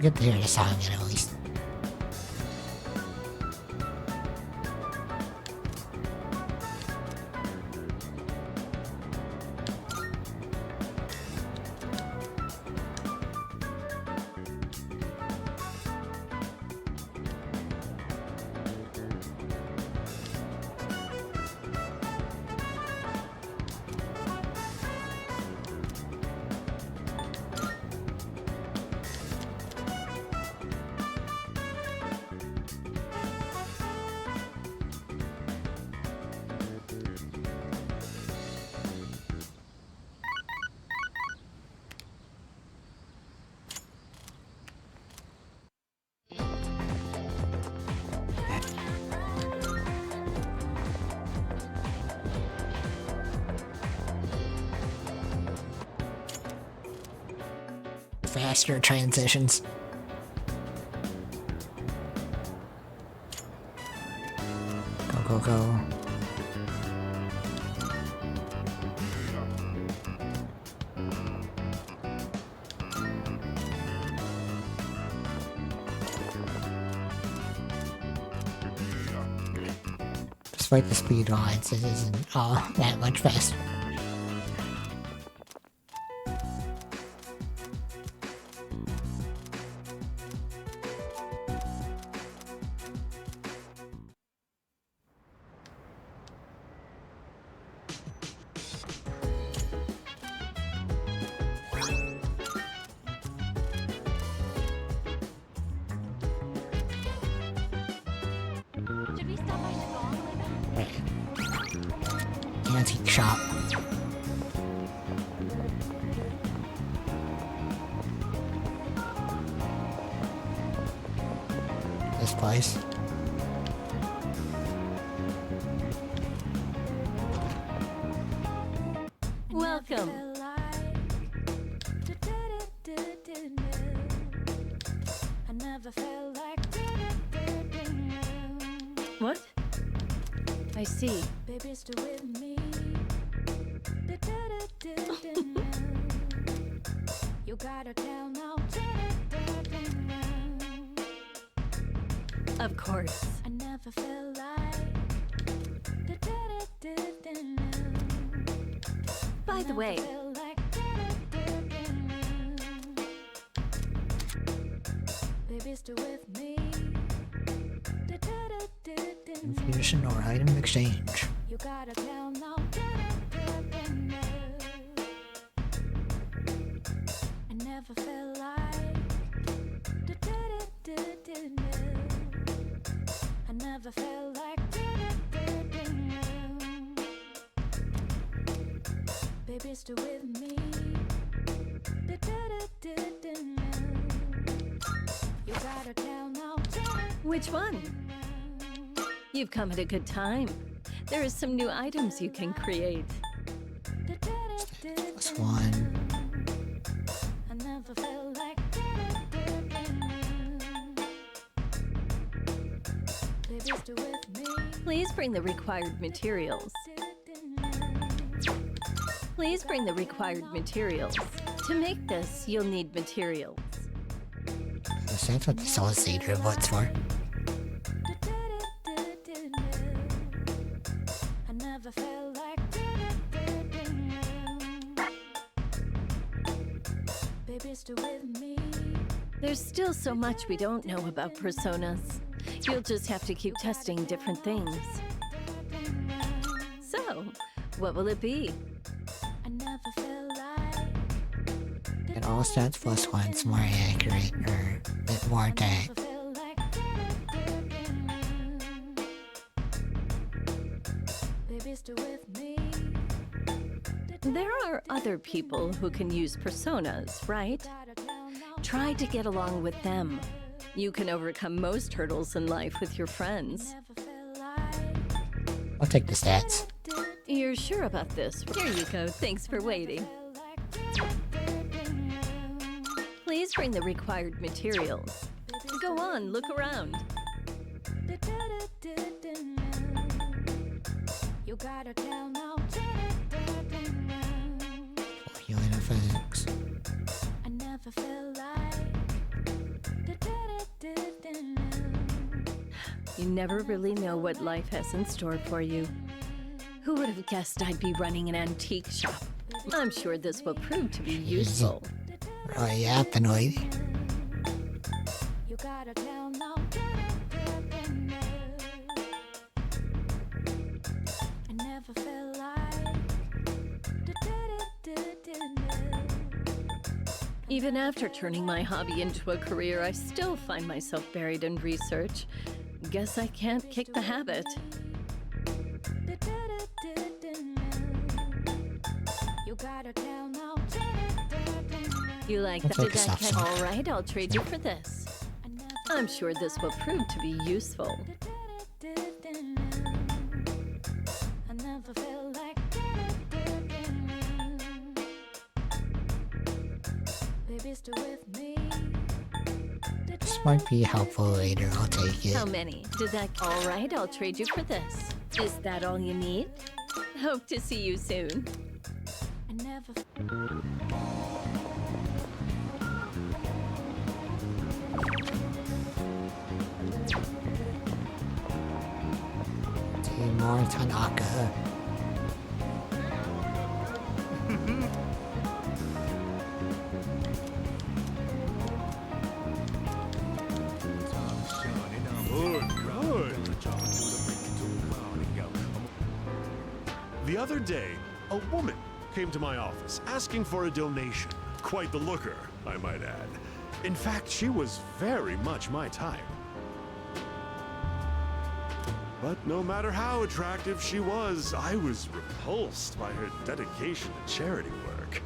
Get to hear the song at least. Faster transitions. Go, go, go. Despite the speed lines, it isn't all that much faster. Antique shop. This place. What? I see. You gotta tell now. Of course. I never felt like. By the way, Baby, still with me. Infusion or item exchange. You gotta tell now. I never felt like. I never felt like. Baby, still with me. You gotta tell now. which one? You've come at a good time. There are some new items you can create. This one. I never felt like. Baby, still with me. Please bring the required materials. Please bring the required materials. To make this, you'll need materials. So that's what the solicitor votes for. I never felt like. Baby, still with me. There's still so much we don't know about personas. You'll just have to keep testing different things. So, what will it be? I never felt like. It all stats plus one's more accurate or a bit more attack. Baby, still with me. There are other people who can use personas, right? Try to get along with them. You can overcome most hurdles in life with your friends. I'll take the stats. You're sure about this? Here you go. Thanks for waiting. Please bring the required materials. Go on, look around. You gotta tell now. Healing effects. I never felt like. You never really know what life has in store for you. Who would have guessed I'd be running an antique shop? I'm sure this will prove to be useful. Really apanoid. You gotta tell now. I never felt like. Even after turning my hobby into a career, I still find myself buried in research. Guess I can't kick the habit. You gotta tell now. You like I'll that? take a soft side. All right, I'll trade you for this. I'm sure this will prove to be useful. I never felt like. Baby, still with me. This might be helpful later. I'll take it. How many? Did that? All right, I'll trade you for this. Is that all you need? Hope to see you soon. I never. Timur Tanaka. Good. The other day, a woman came to my office asking for a donation. Quite the looker, I might add. In fact, she was very much my type. But no matter how attractive she was, I was repulsed by her dedication to charity work.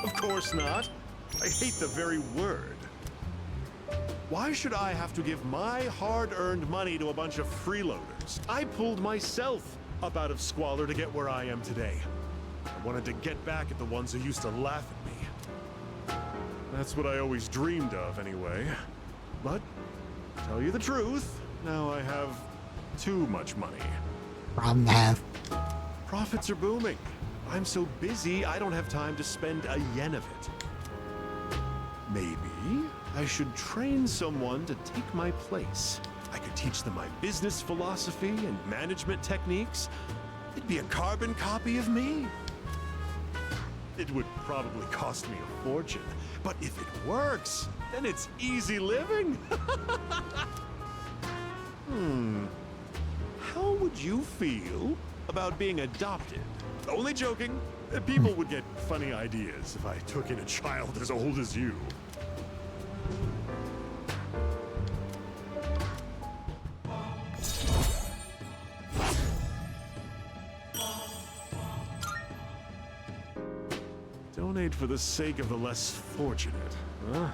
Of course not. I hate the very word. Why should I have to give my hard-earned money to a bunch of freeloaders? I pulled myself up out of squalor to get where I am today. I wanted to get back at the ones who used to laugh at me. That's what I always dreamed of, anyway. But, to tell you the truth, now I have too much money. Problem to have. Profits are booming. I'm so busy, I don't have time to spend a yen of it. Maybe I should train someone to take my place. I could teach them my business philosophy and management techniques. It'd be a carbon copy of me. It would probably cost me a fortune, but if it works, then it's easy living. How would you feel about being adopted? Only joking. People would get funny ideas if I took in a child as old as you. Donate for the sake of the less fortunate, huh?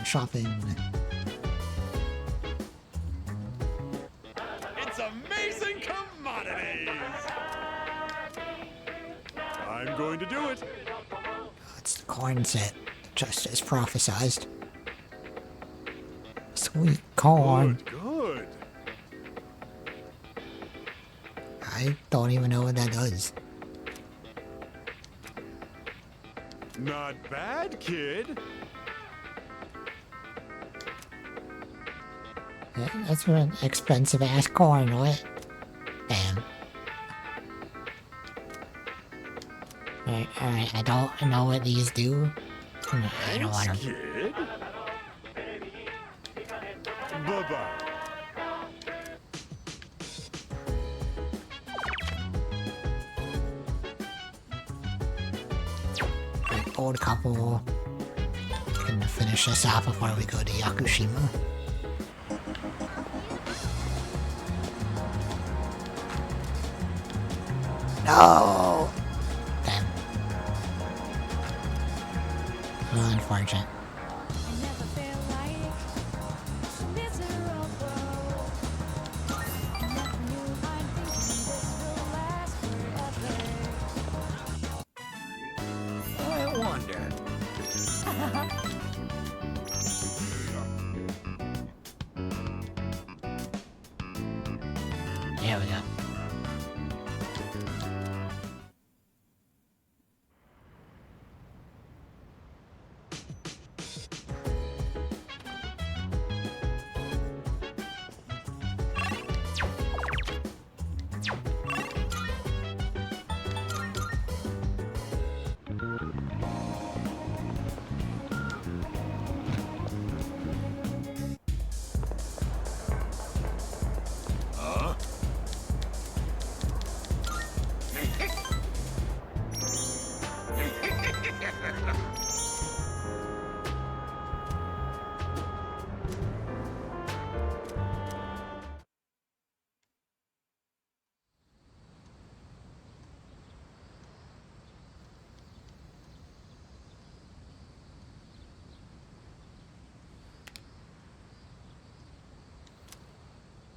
Shopping. It's amazing commodities! I'm going to do it. It's the corn set, just as prophesized. Sweet corn. Good. I don't even know what that does. Not bad, kid. Yeah, that's an expensive ass corn, what? Damn. Alright, I don't know what these do. I don't want to. Kid. Bye-bye. Old couple. Gonna finish this off before we go to Yakushima. No! Damn. So unfortunate. I wonder. There we go.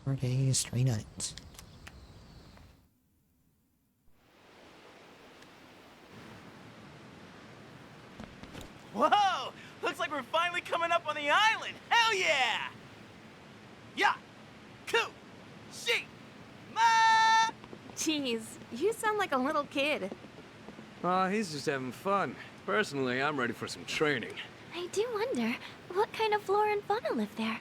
Four days, 3 nights. Whoa! Looks like we're finally coming up on the island! Hell yeah! Yeah! Coo! She! Ma! Jeez, you sound like a little kid. Aw, he's just having fun. Personally, I'm ready for some training. I do wonder, what kind of flora and fauna live there?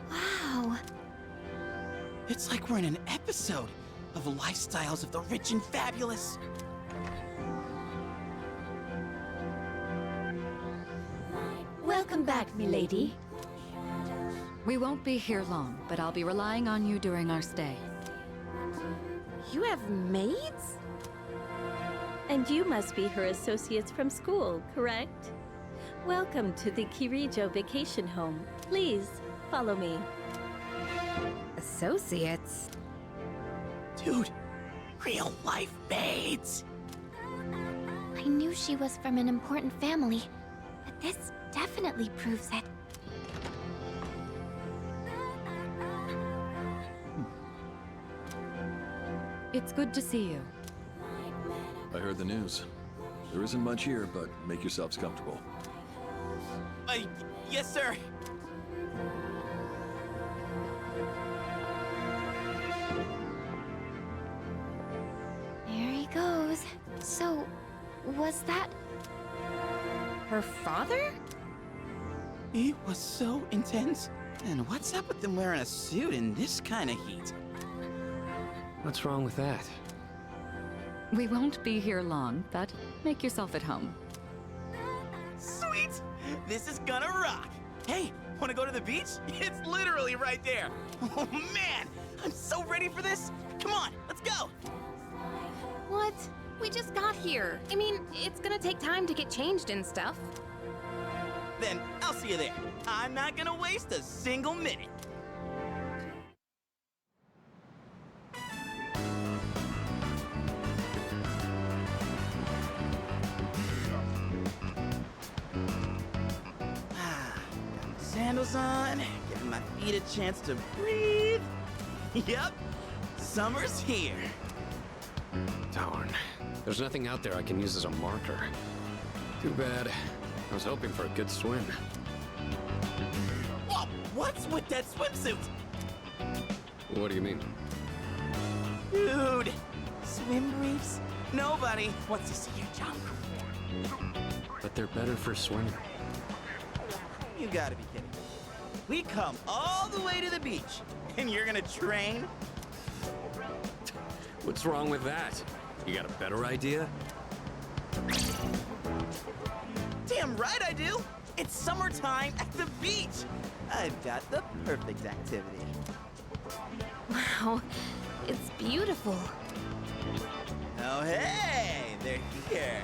Wow. It's like we're in an episode of Lifestyles of the Rich and Fabulous. Welcome back, milady. We won't be here long, but I'll be relying on you during our stay. You have maids? And you must be her associates from school, correct? Welcome to the Kirijo Vacation Home. Please, follow me. Associates? Dude, real life maids. I knew she was from an important family, but this definitely proves it. It's good to see you. I heard the news. There isn't much here, but make yourselves comfortable. Yes, sir. There he goes. So, was that... her father? It was so intense. And what's up with them wearing a suit in this kind of heat? What's wrong with that? We won't be here long, but make yourself at home. Sweet! This is gonna rock! Hey, wanna go to the beach? It's literally right there! Oh man! I'm so ready for this! Come on, let's go! What? We just got here. I mean, it's gonna take time to get changed and stuff. Then I'll see you there. I'm not gonna waste a single minute. Sandals on, giving my feet a chance to breathe. Yep, summer's here. Darn. There's nothing out there I can use as a marker. Too bad. I was hoping for a good swim. Whoa, what's with that swimsuit? What do you mean? Dude, swim briefs? Nobody wants to see your junk. But they're better for swimming. You gotta be kidding me. We come all the way to the beach, and you're gonna train? What's wrong with that? You got a better idea? Damn right I do! It's summertime at the beach! I've got the perfect activity. Wow, it's beautiful. Oh hey, they're here.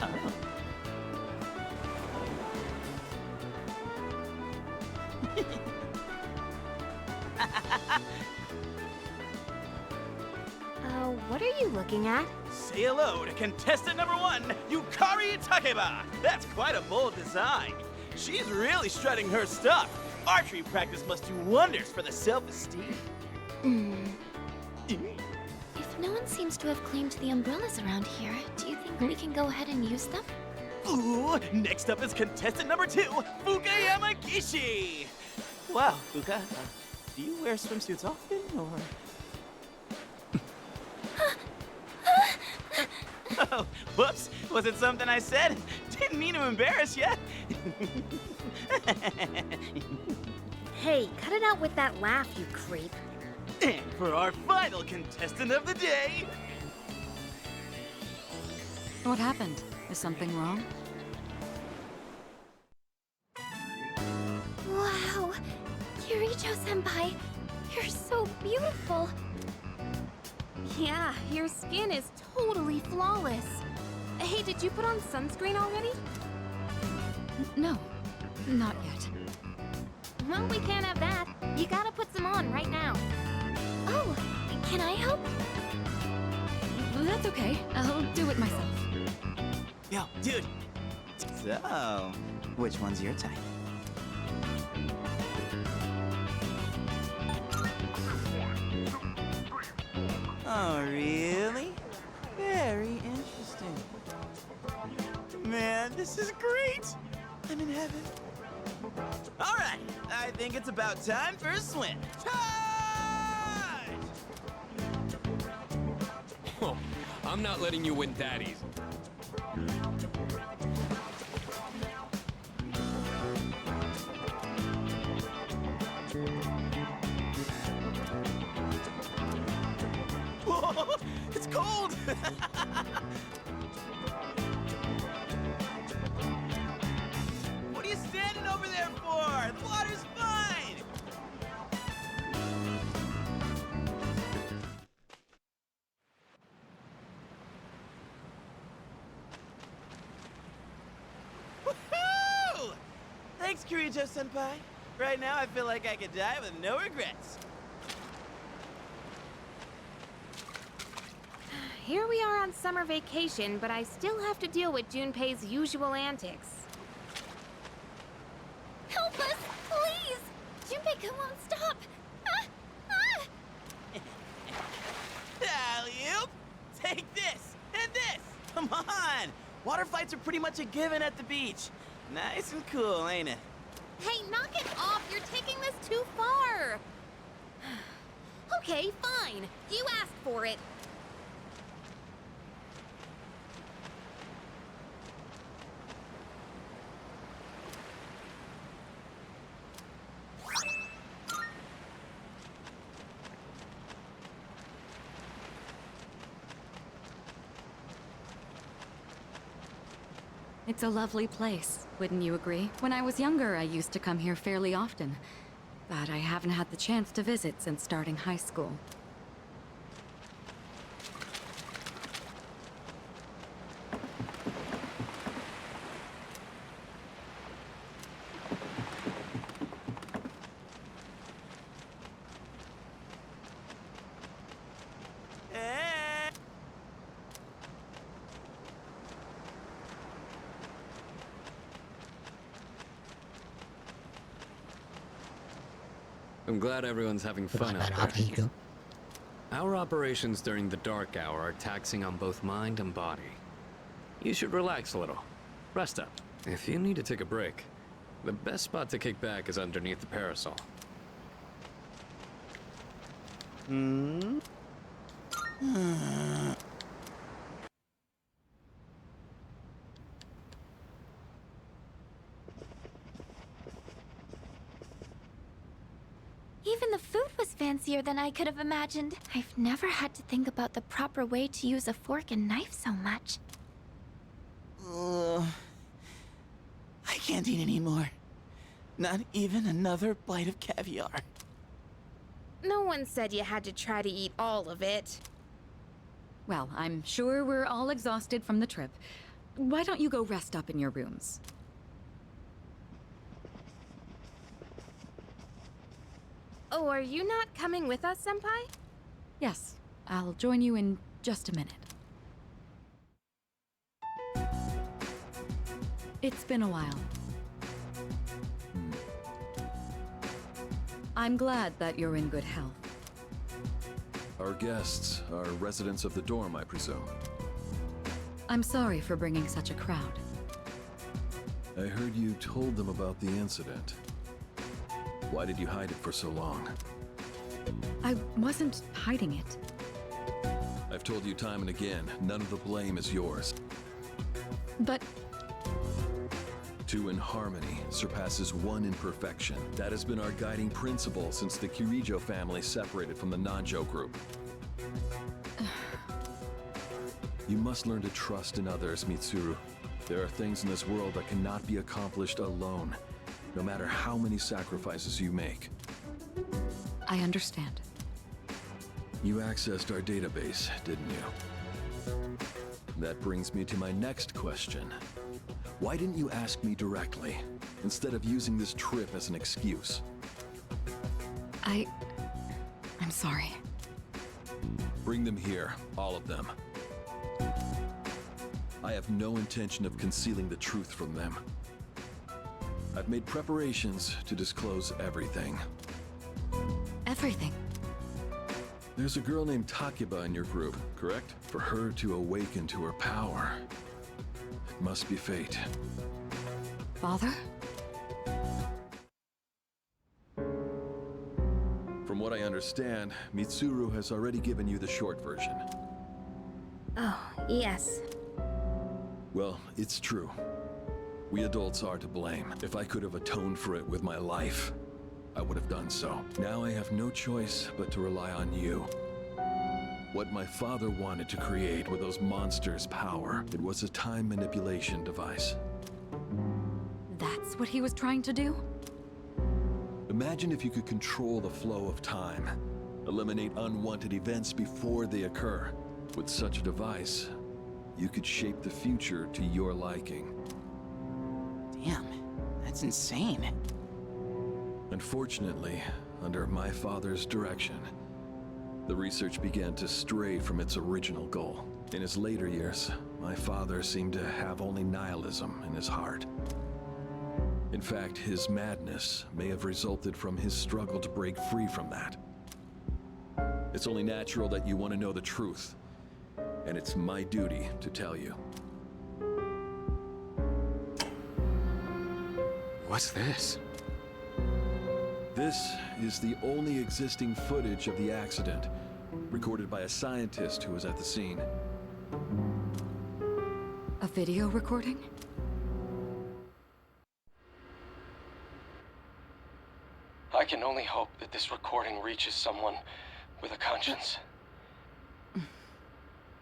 Oh. What are you looking at? Say hello to contestant number 1, Yukari Takeba! That's quite a bold design. She's really strutting her stuff. Archery practice must do wonders for the self-esteem. If no one seems to have claimed the umbrellas around here, do you think we can go ahead and use them? Ooh, next up is contestant number 2, Fuka Yamagishi! Wow, Fuka, do you wear swimsuits often, or...? Oh, whoops, was it something I said? Didn't mean to embarrass you. Hey, cut it out with that laugh, you creep. And for our final contestant of the day... What happened? Is something wrong? Wow! Kirijo-senpai, you're so beautiful! Yeah, your skin is totally flawless. Hey, did you put on sunscreen already? No, not yet. Well, we can't have that. You gotta put some on right now. Oh, can I help? That's okay. I'll do it myself. Yo, dude. So, which one's your type? Oh, really? Very interesting. Man, this is great! I'm in heaven. All right, I think it's about time for a swim. Charge! Oh, I'm not letting you win that easy. Whoa, it's cold! Thanks, Kirijo-senpai. Right now, I feel like I could die with no regrets. Here we are on summer vacation, but I still have to deal with Junpei's usual antics. Help us, please! Junpei won't stop! Alley-oop! Take this, and this! Come on! Water fights are pretty much a given at the beach. Nice and cool, ain't it? Hey, knock it off! You're taking this too far! Okay, fine. You asked for it. It's a lovely place, wouldn't you agree? When I was younger, I used to come here fairly often. But I haven't had the chance to visit since starting high school. I'm glad everyone's having fun out there. Our operations during the dark hour are taxing on both mind and body. You should relax a little. Rest up. If you need to take a break, the best spot to kick back is underneath the parasol. Even the food was fancier than I could have imagined. I've never had to think about the proper way to use a fork and knife so much. I can't eat anymore. Not even another bite of caviar. No one said you had to try to eat all of it. Well, I'm sure we're all exhausted from the trip. Why don't you go rest up in your rooms? Oh, are you not coming with us, Senpai? Yes, I'll join you in just a minute. It's been a while. I'm glad that you're in good health. Our guests are residents of the dorm, I presume. I'm sorry for bringing such a crowd. I heard you told them about the incident. Why did you hide it for so long? I wasn't hiding it. I've told you time and again, none of the blame is yours. But... Two in harmony surpasses one in perfection. That has been our guiding principle since the Kirijo family separated from the Nanjo group. You must learn to trust in others, Mitsuru. There are things in this world that cannot be accomplished alone, no matter how many sacrifices you make. I understand. You accessed our database, didn't you? That brings me to my next question. Why didn't you ask me directly, instead of using this trip as an excuse? I'm sorry. Bring them here, all of them. I have no intention of concealing the truth from them. I've made preparations to disclose everything. Everything? There's a girl named Takeba in your group, correct? For her to awaken to her power, it must be fate. Father? From what I understand, Mitsuru has already given you the short version. Oh, yes. Well, it's true. We adults are to blame. If I could have atoned for it with my life, I would have done so. Now I have no choice but to rely on you. What my father wanted to create were those monsters' power. It was a time manipulation device. That's what he was trying to do? Imagine if you could control the flow of time, eliminate unwanted events before they occur. With such a device, you could shape the future to your liking. Damn, that That's insane. Unfortunately, under my father's direction, the research began to stray from its original goal. In his later years, my father seemed to have only nihilism in his heart. In fact, his madness may have resulted from his struggle to break free from that. It's only natural that you want to know the truth, and it's my duty to tell you. What's this? This is the only existing footage of the accident, recorded by a scientist who was at the scene. A video recording? I can only hope that this recording reaches someone with a conscience.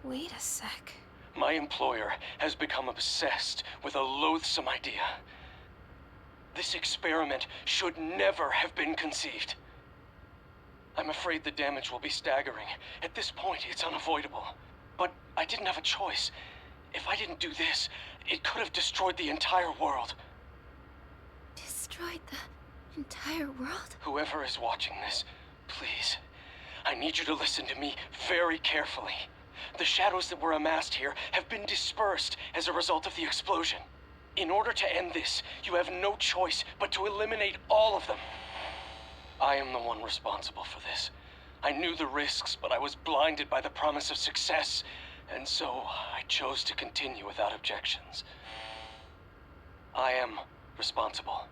Wait a sec. My employer has become obsessed with a loathsome idea. This experiment should never have been conceived. I'm afraid the damage will be staggering. At this point, it's unavoidable. But I didn't have a choice. If I didn't do this, it could have destroyed the entire world. Destroyed the entire world? Whoever is watching this, please, I need you to listen to me very carefully. The shadows that were amassed here have been dispersed as a result of the explosion. In order to end this, you have no choice but to eliminate all of them. I am the one responsible for this. I knew the risks, but I was blinded by the promise of success, and so I chose to continue without objections. I am responsible.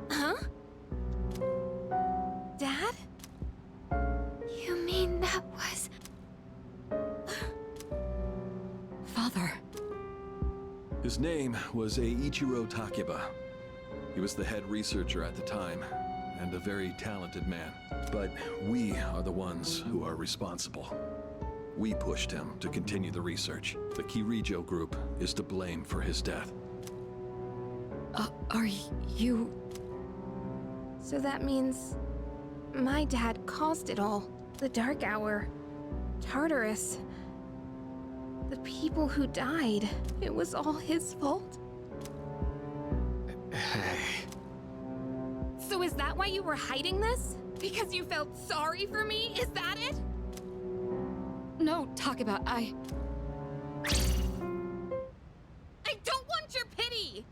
Huh? Dad? You mean that was... Father. His name was Eiichiro Takeba. He was the head researcher at the time, and a very talented man. But we are the ones who are responsible. We pushed him to continue the research. The Kirijo group is to blame for his death. Are you... So that means my dad caused it all. The Dark Hour, Tartarus, the people who died. It was all his fault. So is that why you were hiding this? Because you felt sorry for me? Is that it? No, Takeba, I don't want your pity!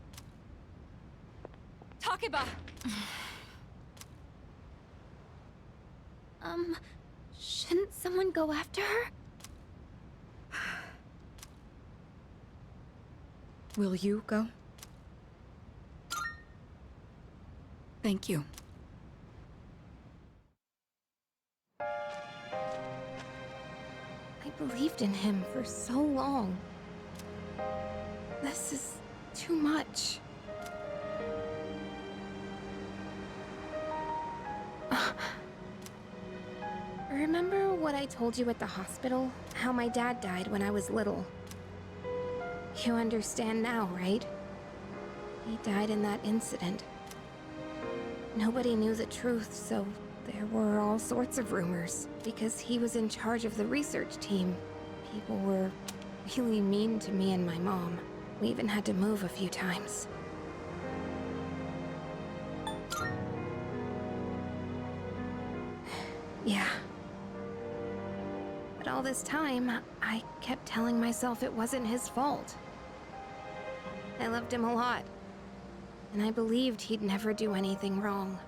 Takeba! Shouldn't someone go after her? Will you go? Thank you. I believed in him for so long. This is too much. Remember what I told you at the hospital? How my dad died when I was little? You understand now, right? He died in that incident. Nobody knew the truth, so there were all sorts of rumors. Because he was in charge of the research team, people were really mean to me and my mom. We even had to move a few times. Yeah. But all this time, I kept telling myself it wasn't his fault. I loved him a lot, and I believed he'd never do anything wrong.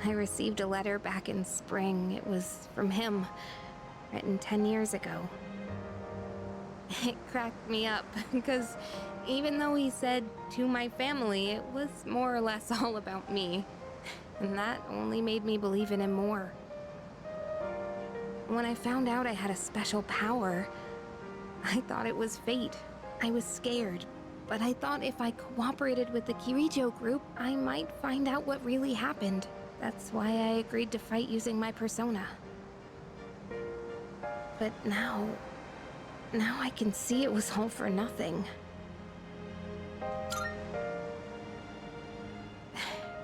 I received a letter back in spring. It was from him, written 10 years ago. It cracked me up, because even though he said to my family, it was more or less all about me. And that only made me believe in him more. When I found out I had a special power, I thought it was fate. I was scared, but I thought if I cooperated with the Kirijo group, I might find out what really happened. That's why I agreed to fight using my persona. But now I can see it was all for nothing.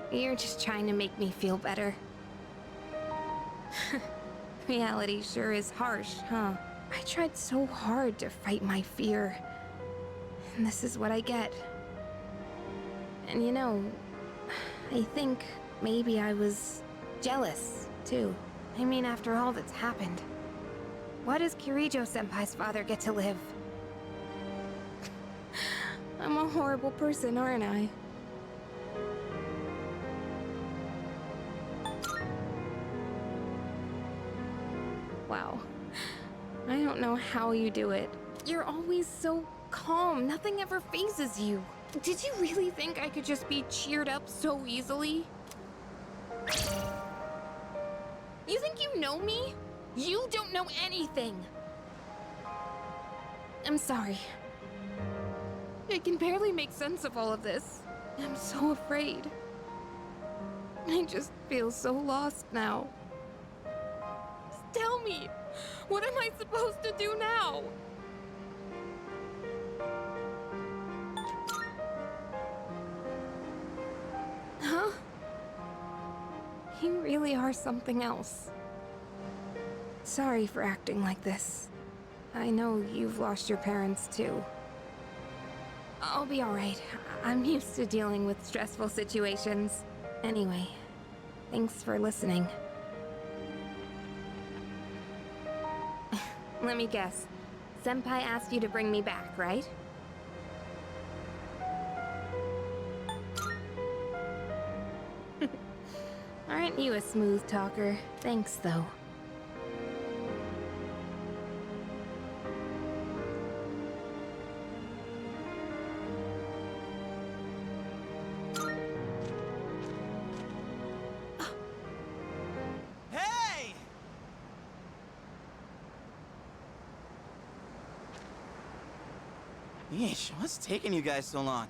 You're just trying to make me feel better. Reality sure is harsh, huh? I tried so hard to fight my fear, and this is what I get. And you know, I think maybe I was jealous, too. I mean, after all that's happened, why does Kirijo-senpai's father get to live? I'm a horrible person, aren't I? Wow. I don't know how you do it. You're always so calm. Nothing ever phases you. Did you really think I could just be cheered up so easily? You think you know me? You don't know anything. I'm sorry. I can barely make sense of all of this. I'm so afraid. I just feel so lost now. Just tell me, what am I supposed to do now? Huh? You really are something else. Sorry for acting like this. I know you've lost your parents too. I'll be alright. I'm used to dealing with stressful situations. Anyway, thanks for listening. Let me guess. Senpai asked you to bring me back, right? Aren't you a smooth talker? Thanks, though. Hey! Yeesh, what's taking you guys so long?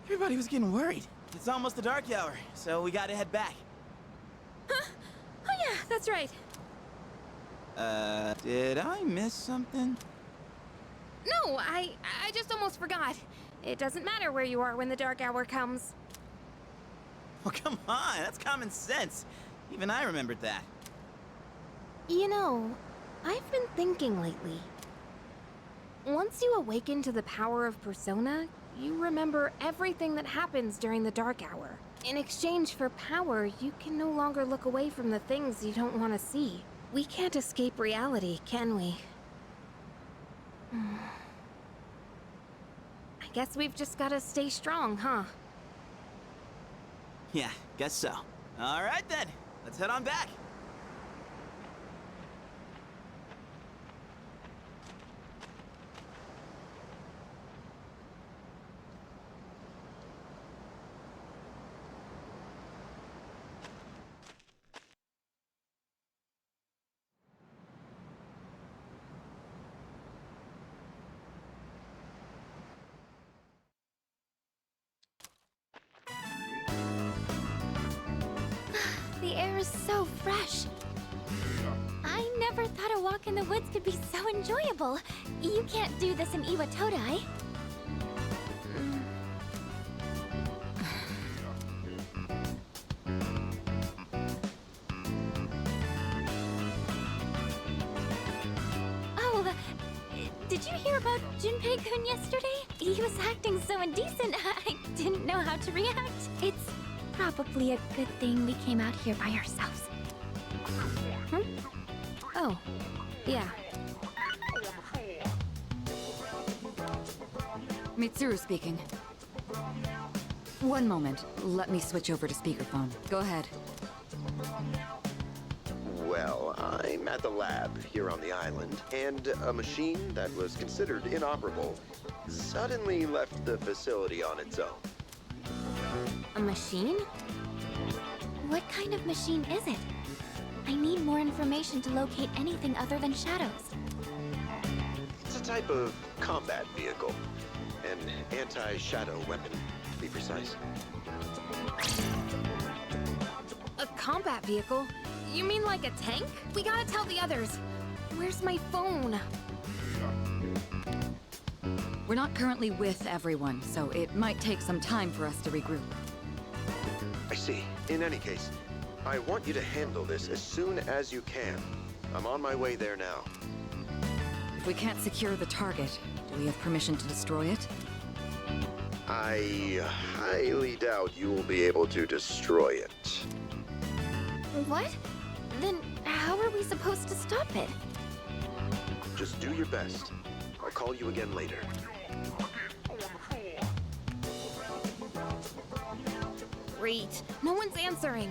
Everybody was getting worried. It's almost the dark hour, so we gotta head back. Huh? Oh yeah, that's right. Did I miss something? No, I just almost forgot. It doesn't matter where you are when the dark hour comes. Oh, come on, that's common sense. Even I remembered that. You know, I've been thinking lately. Once you awaken to the power of Persona, you remember everything that happens during the dark hour. In exchange for power, you can no longer look away from the things you don't want to see. We can't escape reality, can we? I guess we've just gotta stay strong, huh? Yeah, guess so. All right then, let's head on back. The air is so fresh. I never thought a walk in the woods could be so enjoyable. You can't do this in Iwatodai. Oh, did you hear about Junpei-kun yesterday? He was acting so indecent, I didn't know how to react. It's probably a good thing we came out here by ourselves. Hmm? Oh, yeah. Mitsuru speaking. One moment. Let me switch over to speakerphone. Go ahead. Well, I'm at the lab here on the island, and a machine that was considered inoperable suddenly left the facility on its own. A machine? What kind of machine is it? I need more information to locate anything other than shadows. It's a type of combat vehicle. An anti-shadow weapon, to be precise. A combat vehicle? You mean like a tank? We gotta tell the others. Where's my phone? We're not currently with everyone, so it might take some time for us to regroup. I see. In any case, I want you to handle this as soon as you can. I'm on my way there now. we can't secure the target, do we have permission to destroy it? I highly doubt you will be able to destroy it. What? Then how are we supposed to stop it? Just do your best. I'll call you again later. Great. No one's answering.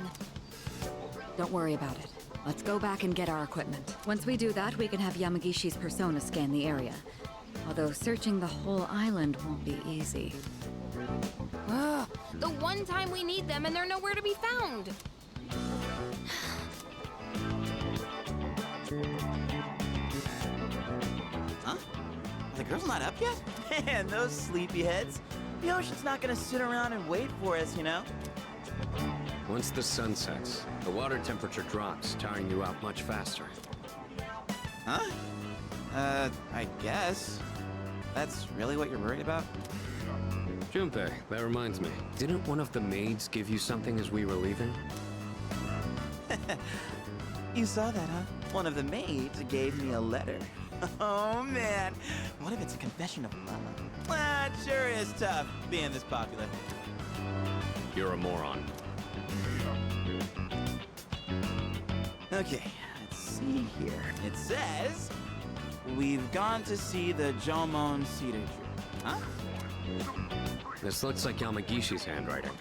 Don't worry about it. Let's go back and get our equipment. Once we do that, we can have Yamagishi's persona scan the area. Although searching the whole island won't be easy. Ugh, the one time we need them and they're nowhere to be found. Huh? The girl's not up yet? Man, those sleepyheads. The ocean's not gonna sit around and wait for us, you know? Once the sun sets, the water temperature drops, tiring you out much faster. Huh? I guess. That's really what you're worried about? Junpei, that reminds me. Didn't one of the maids give you something as we were leaving? You saw that, huh? One of the maids gave me a letter. Oh, man. What if it's a confession of love? Well, it sure is tough being this popular. You're a moron. Okay, let's see here. It says, we've gone to see the Jomon Cedar Tree. Huh? This looks like Yamagishi's handwriting.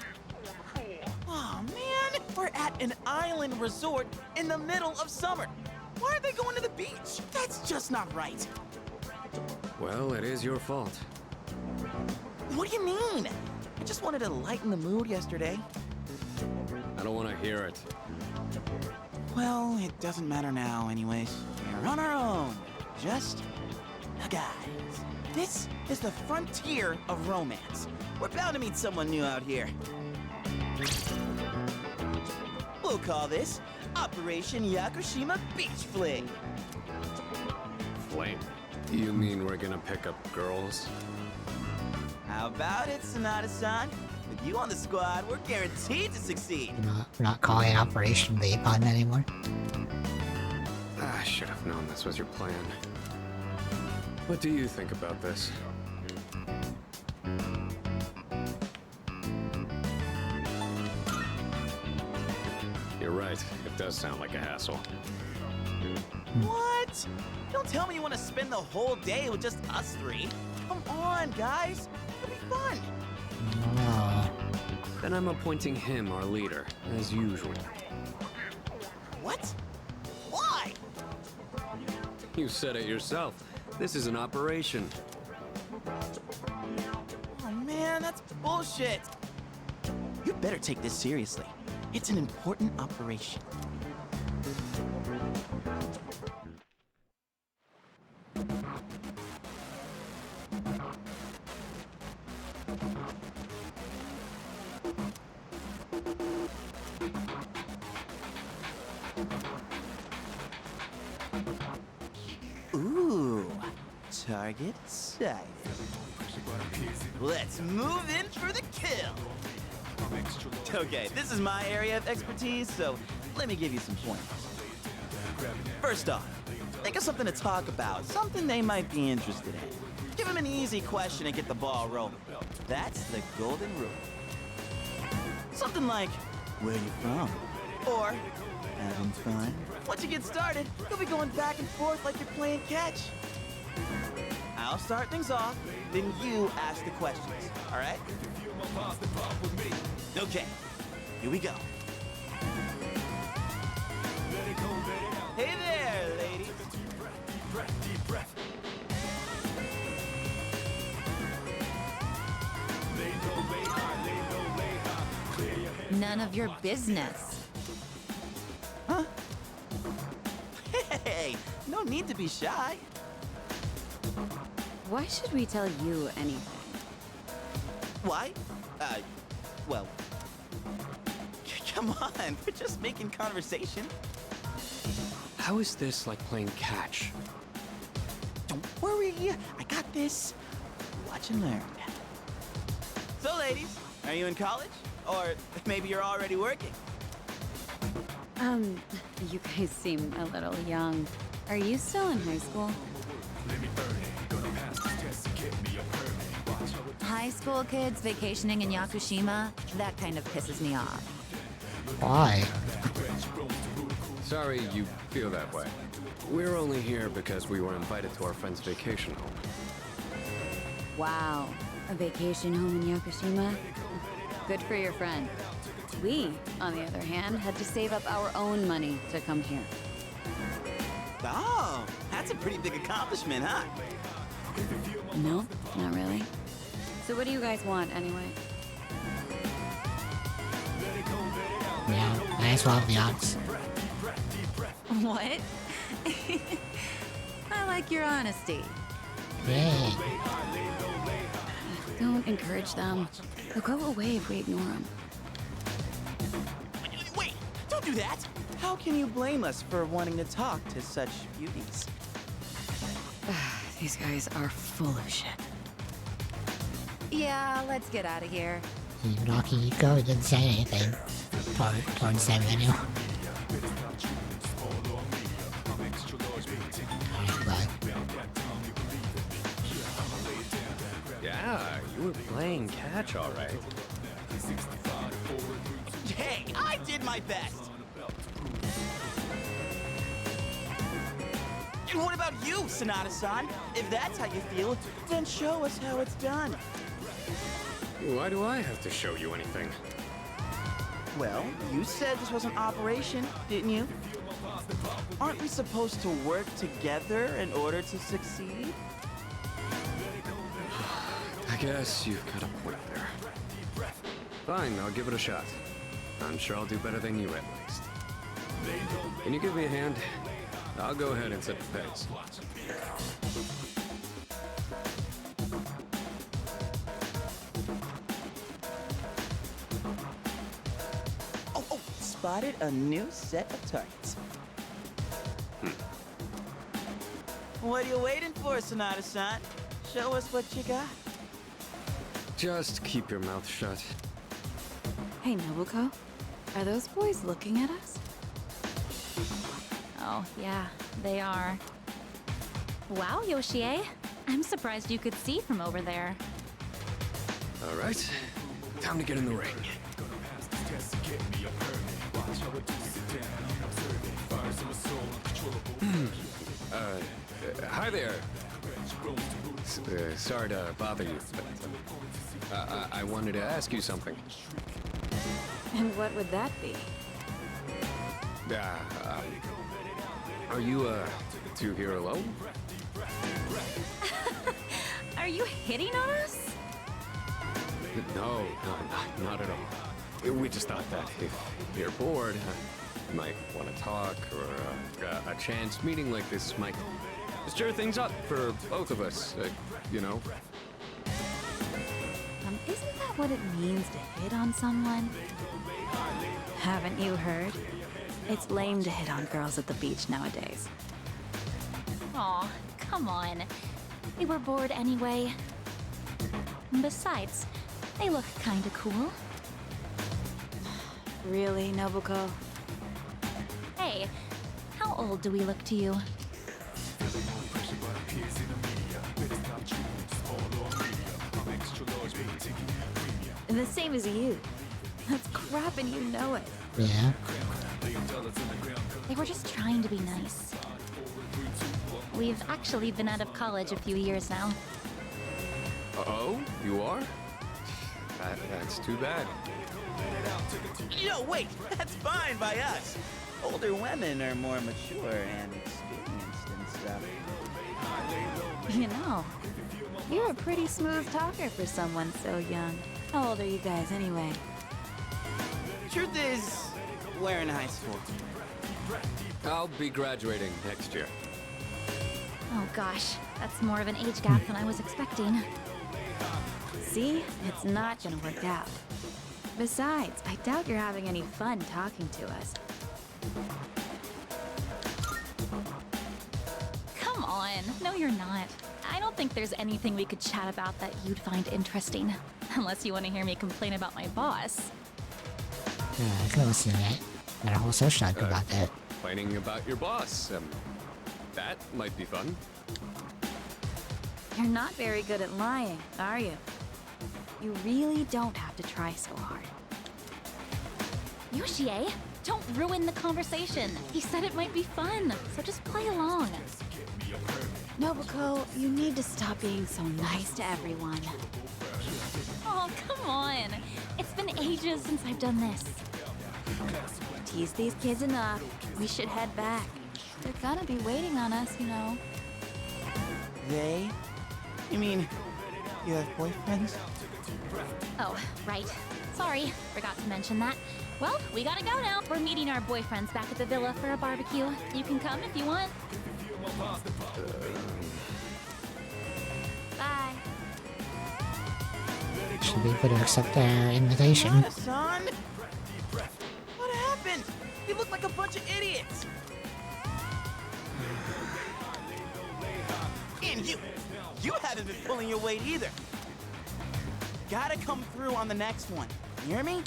Oh, man! We're at an island resort in the middle of summer. Why are they going to the beach? That's just not right. Well, it is your fault. What do you mean? I just wanted to lighten the mood yesterday. I don't want to hear it. Well, it doesn't matter now anyways. We're on our own. Just the guys. This is the frontier of romance. We're bound to meet someone new out here. We'll call this Operation Yakushima Beach Fling. Fling? You mean we're gonna pick up girls? How about it, Sonata-san? With you on the squad, we're guaranteed to succeed. We're not calling it Operation Vapon anymore. I should have known this was your plan. What do you think about this? You're right, it does sound like a hassle. What? Don't tell me you want to spend the whole day with just us three. Come on, guys. It'll be fun. Then I'm appointing him our leader, as usual. What? Why? You said it yourself. This is an operation. Oh man, that's bullshit. You better take this seriously. It's an important operation. Ooh, target sighted. Let's move in for the kill. Okay, this is my area of expertise, so let me give you some pointers. First off, think of something to talk about, something they might be interested in. Give them an easy question and get the ball rolling. That's the golden rule. Something like, where you from? Or, having fun? Once you get started, you'll be going back and forth like you're playing catch. I'll start things off, then you ask the questions, all right? Okay, here we go. Hey there, ladies. Deep breath. None of your business. Huh? Hey, no need to be shy. Why should we tell you anything? Why? Well, come on, we're just making conversation. How is this like playing catch? Don't worry, I got this. Watch and learn. So, ladies, are you in college? Or maybe you're already working? You guys seem a little young. Are you still in high school? High school kids vacationing in Yakushima, that kind of pisses me off. Why? Sorry you feel that way. We're only here because we were invited to our friend's vacation home. Wow, a vacation home in Yakushima? Good for your friend. We, on the other hand, had to save up our own money to come here. Oh, that's a pretty big accomplishment, huh? No, not really. So what do you guys want, anyway? Yeah, might as well have the odds. What? I like your honesty. Yay. Don't encourage them. They'll go away if we ignore them. Wait, don't do that! How can you blame us for wanting to talk to such beauties? These guys are full of shit. Yeah, let's get out of here. Nakihiko didn't say anything towards them anyway. Yeah, you were playing catch all right. Hey, I did my best! And what about you, Sonata-san? If that's how you feel, then show us how it's done. Why do I have to show you anything? Well, you said this was an operation, didn't you? Aren't we supposed to work together in order to succeed? I guess you've got a point there. Fine, I'll give it a shot. I'm sure I'll do better than you at least. Can you give me a hand? I'll go ahead and set the pace. Oh, spotted a new set of targets. What are you waiting for, Sonata-san? Show us what you got. Just keep your mouth shut. Hey, Nobuko. Are those boys looking at us? Oh, yeah, they are. Wow, Yoshie. I'm surprised you could see from over there. All right, time to get in the ring. Hi there. Sorry to bother you, but I wanted to ask you something. And what would that be? Are you two here alone? Are you hitting on us? No, not at all. We just thought that if you're bored, you might want to talk, or a chance meeting like this might stir things up for both of us, you know? Isn't that what it means to hit on someone? Haven't you heard? It's lame to hit on girls at the beach nowadays. Aw, come on. We were bored anyway. Besides, they look kinda cool. Really, Nobuko? Hey, how old do we look to you? The same as you. That's crap and you know it. Yeah. They were just trying to be nice. We've actually been out of college a few years now. Oh, you are? That's too bad. No, wait, that's fine by us. Older women are more mature and experienced and stuff. You know, you're a pretty smooth talker for someone so young. How old are you guys anyway? Truth is, we're in high school. I'll be graduating next year. Oh gosh, that's more of an age gap than I was expecting. See? It's not gonna work out. Besides, I doubt you're having any fun talking to us. Come on, no you're not. I don't think there's anything we could chat about that you'd find interesting. Unless you want to hear me complain about my boss. Yeah, I can listen to that. Got a whole social about that. Complaining about your boss. That might be fun. You're not very good at lying, are you? You really don't have to try so hard. Yoshie, don't ruin the conversation. He said it might be fun, so just play along. Nobuko, you need to stop being so nice to everyone. Oh, come on. It's been ages since I've done this. Tease these kids enough. We should head back. They're gonna be waiting on us, you know. They? You mean you have boyfriends? Oh, right. Sorry, forgot to mention that. Well, we gotta go now. We're meeting our boyfriends back at the villa for a barbecue. You can come if you want. Bye. Should be able to accept their invitation. Son? What happened? You look like a bunch of idiots. And you haven't been pulling your weight either. Gotta come through on the next one. You hear me?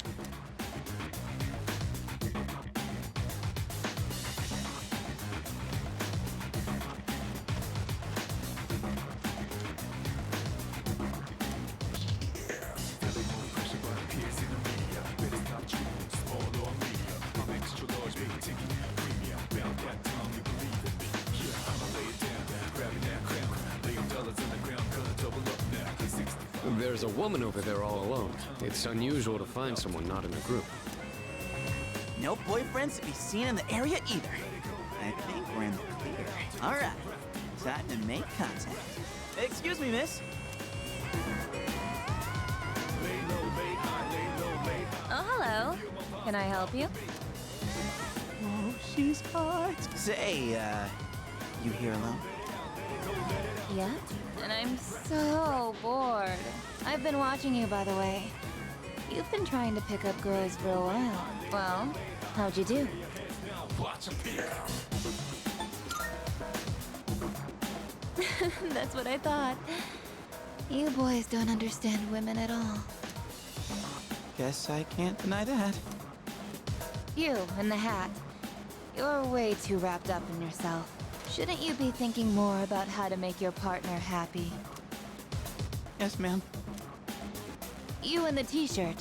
There's a woman over there all alone. It's unusual to find someone not in a group. No boyfriends to be seen in the area either. I think we're in the clear. All right, time to make contact. Excuse me, miss. Oh, hello. Can I help you? Oh, she's hot. Say, you here alone? Yeah? And I'm so bored. I've been watching you, by the way. You've been trying to pick up girls for a while. Well, how'd you do? That's what I thought. You boys don't understand women at all. Guess I can't deny that. You in the hat. You're way too wrapped up in yourself. Shouldn't you be thinking more about how to make your partner happy? Yes, ma'am. You in the t-shirt.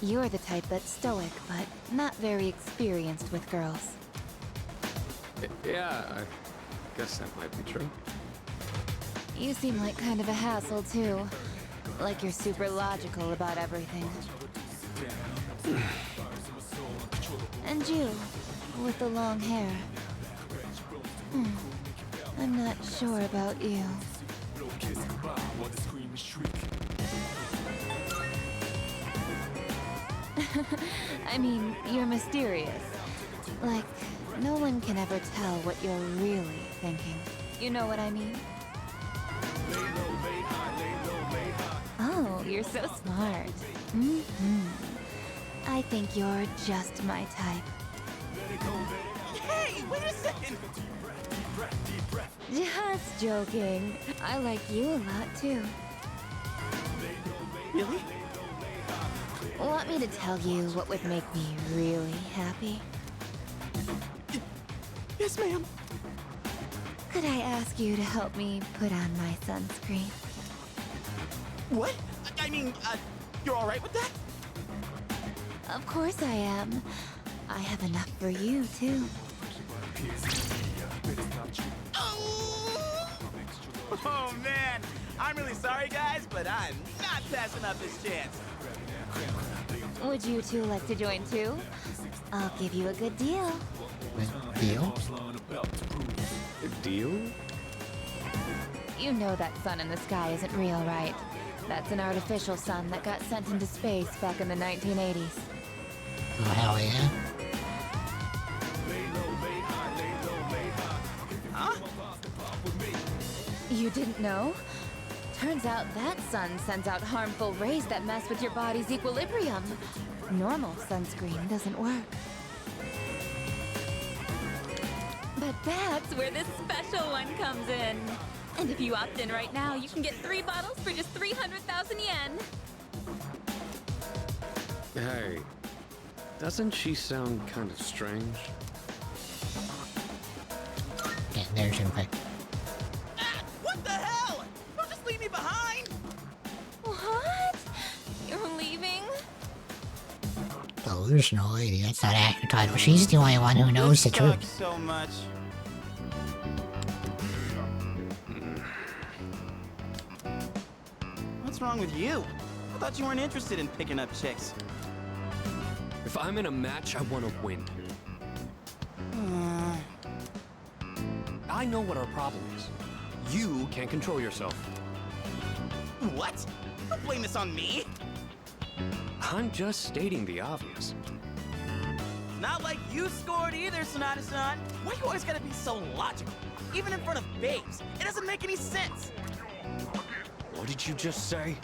You're the type that's stoic, but not very experienced with girls. Yeah, I guess that might be true. You seem like kind of a hassle, too. Like you're super logical about everything. And you, with the long hair. I'm not sure about you. I mean, you're mysterious. Like, no one can ever tell what you're really thinking. You know what I mean? Oh, you're so smart. I think you're just my type. Hey, wait a second! Just joking. I like you a lot, too. Really? Want me to tell you what would make me really happy? Yes, ma'am. Could I ask you to help me put on my sunscreen? What? I mean, you're all right with that? Of course I am. I have enough for you, too. Oh, man. I'm really sorry, guys, but I'm not passing up this chance. Would you two like to join, too? I'll give you a good deal. Deal? A deal? You know that sun in the sky isn't real, right? That's an artificial sun that got sent into space back in the 1980s. Oh, hell yeah. Huh? You didn't know? Turns out that sun sends out harmful rays that mess with your body's equilibrium. Normal sunscreen doesn't work. But that's where this special one comes in. And if you opt in right now, you can get 3 bottles for just 300,000 yen. Hey, doesn't she sound kind of strange? Yeah, there's your pick. What the hell? Who behind! What? You're leaving? Delusional lady, that's not accurate title. She's the only one who knows the This truth. sucks so much. What's wrong with you? I thought you weren't interested in picking up chicks. If I'm in a match, I want to win. I know what our problem is. You can't control yourself. What? Don't blame this on me. I'm just stating the obvious. Not like you scored either, Sonata-san. Why you always gotta be so logical? Even in front of babes. It doesn't make any sense. What did you just say?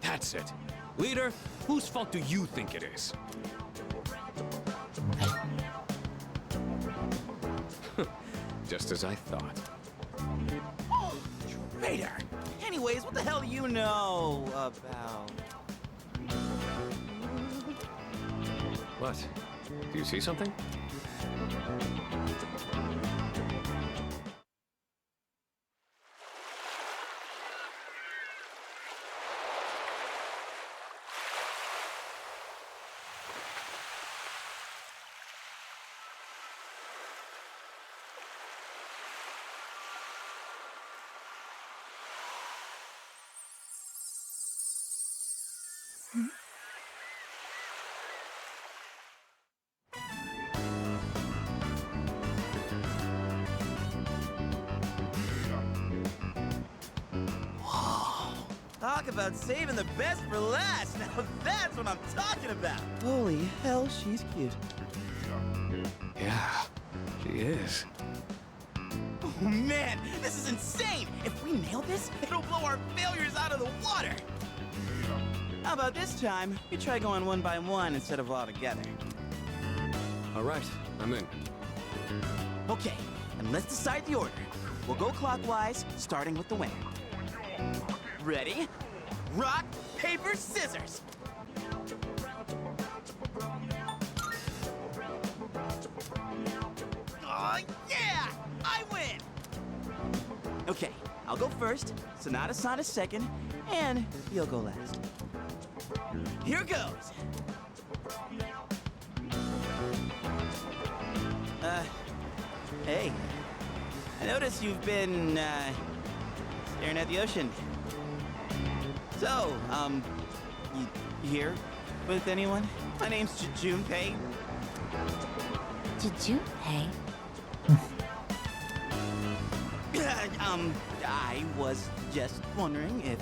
That's it. Leader, whose fault do you think it is? Just as I thought. Oh, traitor. Anyways, what the hell do you know about... What? Do you see something? Talk about saving the best for last. Now that's what I'm talking about. Holy hell, she's cute. Yeah, she is. Oh man, this is insane. If we nail this, it'll blow our failures out of the water. How about this time, we try going one by one instead of all together? All right, I'm in. Okay, and let's decide the order. We'll go clockwise, starting with the winner. Ready? Rock, paper, scissors! Oh, yeah! I win! Okay, I'll go first, Sonata-san is second, and you'll go last. Here goes! Hey. I noticed you've been, staring at the ocean. So, you here with anyone? My name's Junpei. Junpei? I was just wondering if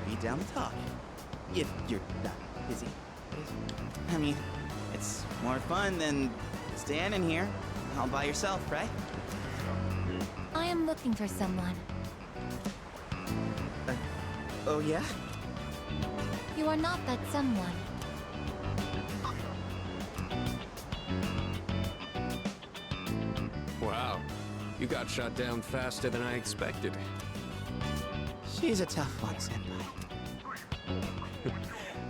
you'd be down to talk. If you're not busy. I mean, it's more fun than standing here all by yourself, right? I am looking for someone. Oh, yeah? You are not that someone. Wow, you got shot down faster than I expected. She's a tough one, Senpai.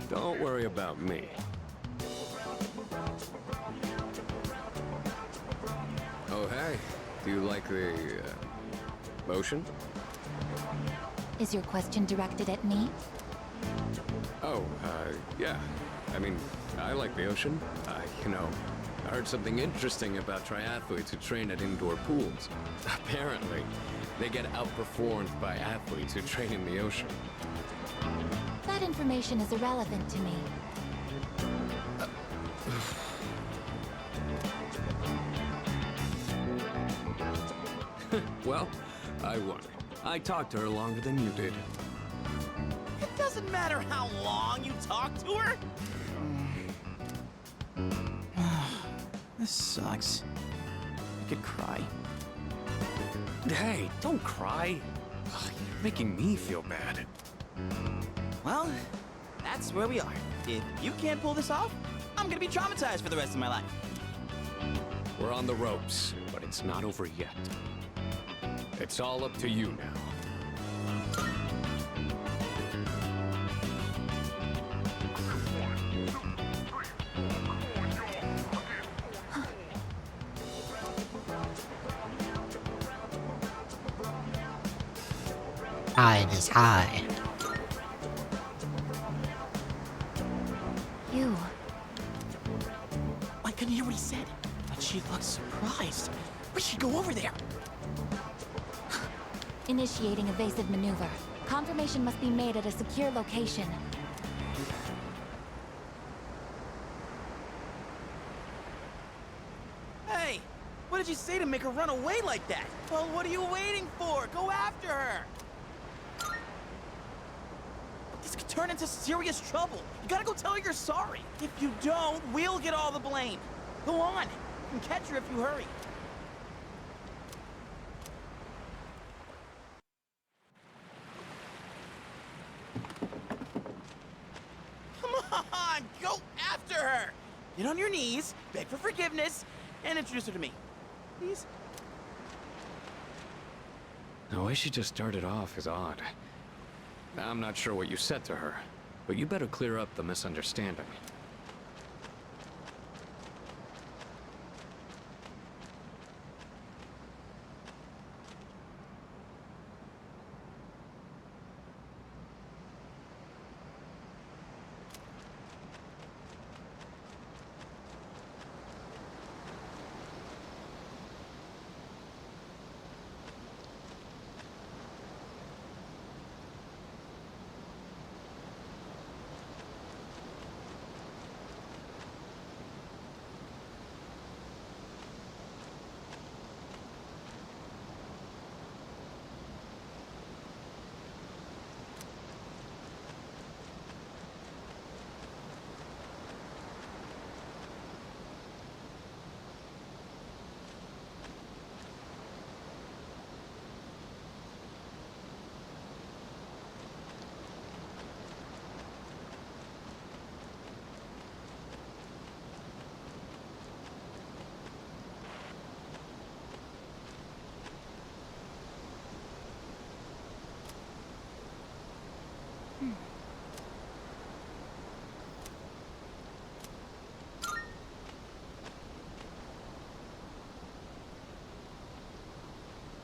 Don't worry about me. Oh, hey. Do you like the, ocean? Is your question directed at me? Oh, yeah. I mean, I like the ocean. I heard something interesting about triathletes who train at indoor pools. Apparently, they get outperformed by athletes who train in the ocean. That information is irrelevant to me. Well, I won. I talked to her longer than you did. It doesn't matter how long you talk to her. This sucks. I could cry. Hey, don't cry. Ugh, you're making me feel bad. Well, that's where we are. If you can't pull this off, I'm gonna be traumatized for the rest of my life. We're on the ropes, but it's not over yet. It's all up to you now. Tide is high. You. I couldn't hear what he said, but she looked surprised. We should go over there. Initiating evasive maneuver. Confirmation must be made at a secure location. Hey, what did you say to make her run away like that? Well, what are you waiting for? Go after her! This could turn into serious trouble. You gotta go tell her you're sorry. If you don't, we'll get all the blame. Go on. You can catch her if you hurry. Come on, go after her! Get on your knees, beg for forgiveness, and introduce her to me. Please? The way she just started off is odd. I'm not sure what you said to her, but you better clear up the misunderstanding.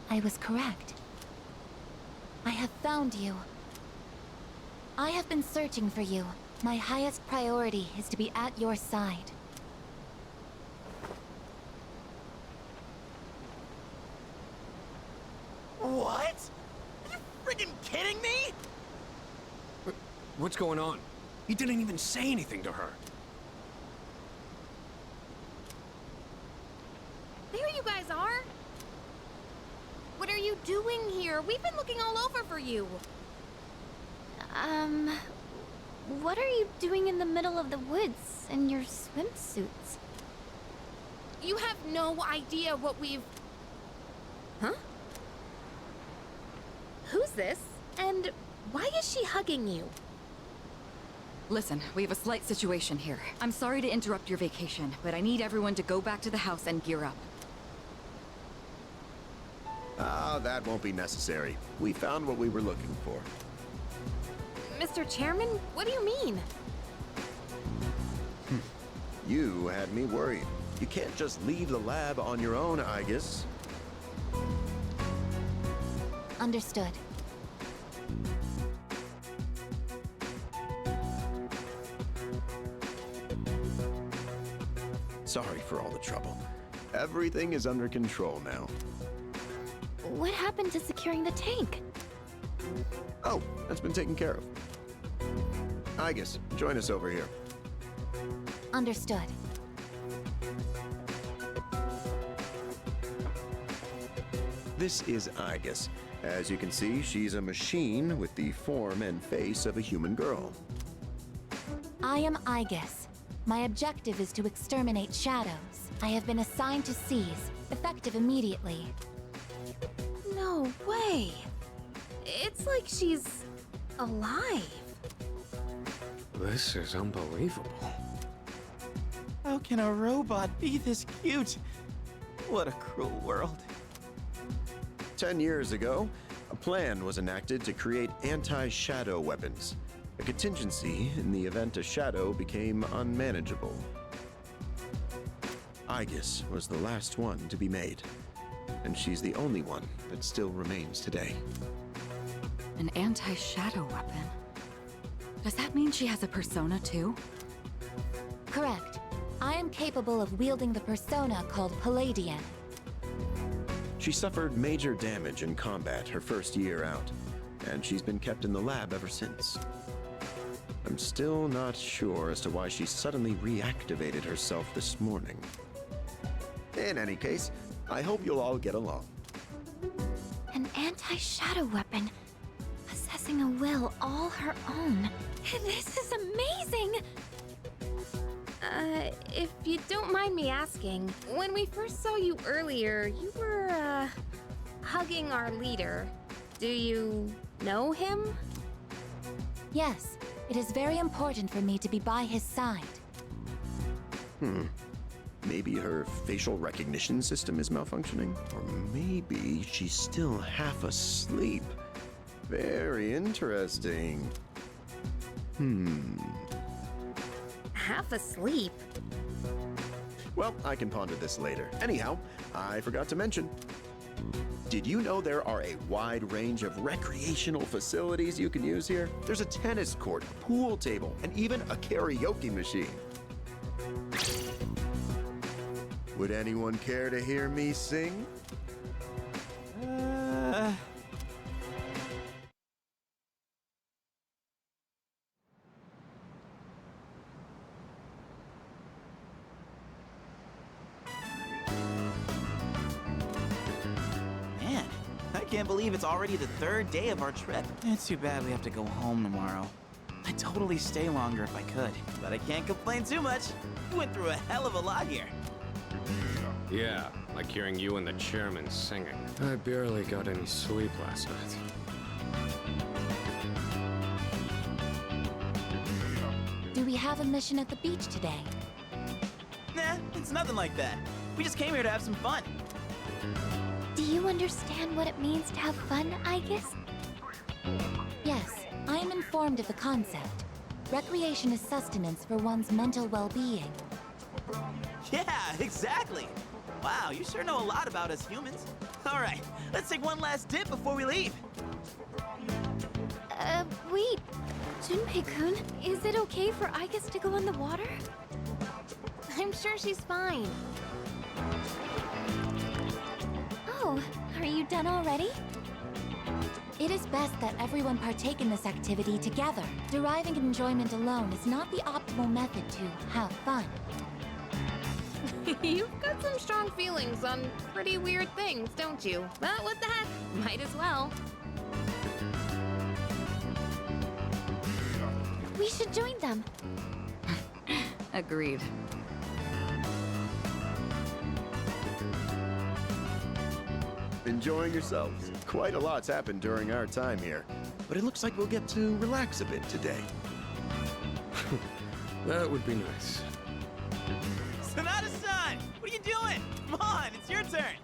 I was correct. I have found you. I have been searching for you. My highest priority is to be at your side. What? Are you friggin' kidding me? What's going on? He didn't even say anything to her. There you guys are! What are you doing here? We've been looking all over for you. What are you doing in the middle of the woods in your swimsuits? You have no idea what we've... Huh? Who's this? And why is she hugging you? Listen, we have a slight situation here. I'm sorry to interrupt your vacation, but I need everyone to go back to the house and gear up. Ah, that won't be necessary. We found what we were looking for. Mr. Chairman, what do you mean? You had me worried. You can't just leave the lab on your own, I guess. Understood. Sorry for all the trouble. Everything is under control now. What happened to securing the tank? Oh, that's been taken care of. Igus, join us over here. Understood. This is Igus. As you can see, she's a machine with the form and face of a human girl. I am Igus. My objective is to exterminate shadows. I have been assigned to seize, effective immediately. No way. It's like she's alive. This is unbelievable. How can a robot be this cute? What a cruel world. 10 years ago, a plan was enacted to create anti-shadow weapons, a contingency in the event a shadow became unmanageable. Igus was the last one to be made, and she's the only one that still remains today. An anti-shadow weapon. Does that mean she has a persona too? Correct. I am capable of wielding the persona called Palladian. She suffered major damage in combat her first year out, and she's been kept in the lab ever since. I'm still not sure as to why she suddenly reactivated herself this morning. In any case, I hope you'll all get along. An anti-shadow weapon, possessing a will all her own. This is amazing! If you don't mind me asking, when we first saw you earlier, you were, hugging our leader. Do you know him? Yes, it is very important for me to be by his side. Maybe her facial recognition system is malfunctioning? Or maybe she's still half asleep. Very interesting. Half asleep? Well, I can ponder this later. Anyhow, I forgot to mention. Did you know there are a wide range of recreational facilities you can use here? There's a tennis court, a pool table, and even a karaoke machine. Would anyone care to hear me sing? Man, I can't believe it's already the third day of our trip. It's too bad we have to go home tomorrow. I'd totally stay longer if I could, but I can't complain too much. We went through a hell of a lot here. Yeah, like hearing you and the chairman singing. I barely got any sleep last night. Do we have a mission at the beach today? Nah, it's nothing like that. We just came here to have some fun. Do you understand what it means to have fun, Aegis? Yes, I am informed of the concept. Recreation is sustenance for one's mental well-being. Yeah, exactly. Wow, you sure know a lot about us humans. All right, let's take one last dip before we leave. Wait. Junpei-kun, is it okay for Aegis to go in the water? I'm sure she's fine. Oh, are you done already? It is best that everyone partake in this activity together. Deriving enjoyment alone is not the optimal method to have fun. You've got some strong feelings on pretty weird things, don't you? But what the heck? Might as well. We should join them. Agreed. Enjoying yourselves? Quite a lot's happened during our time here, but it looks like we'll get to relax a bit today. That would be nice. Sonata-san! What are you doing? Come on, it's your turn.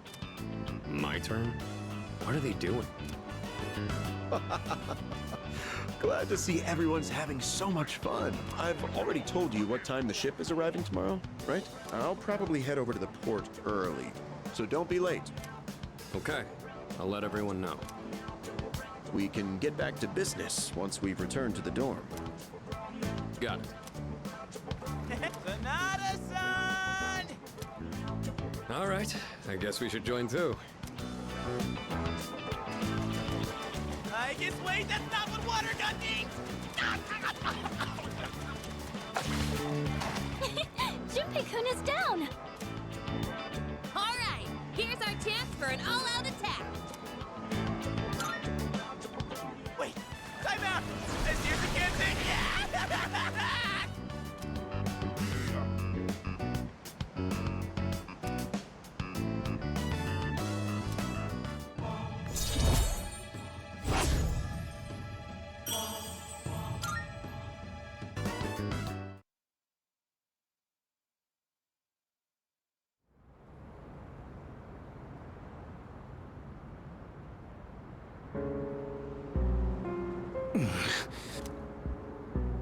My turn? What are they doing? Glad to see everyone's having so much fun. I've already told you what time the ship is arriving tomorrow, right? I'll probably head over to the port early, so don't be late. Okay, I'll let everyone know. We can get back to business once we've returned to the dorm. Got it. Sonata-san! All right, I guess we should join too. I guess wait, that's not what water gun means! Junpei-kun is down! All right, here's our chance for an all-out attack. Wait, time out! This here's the campaign! Yeah!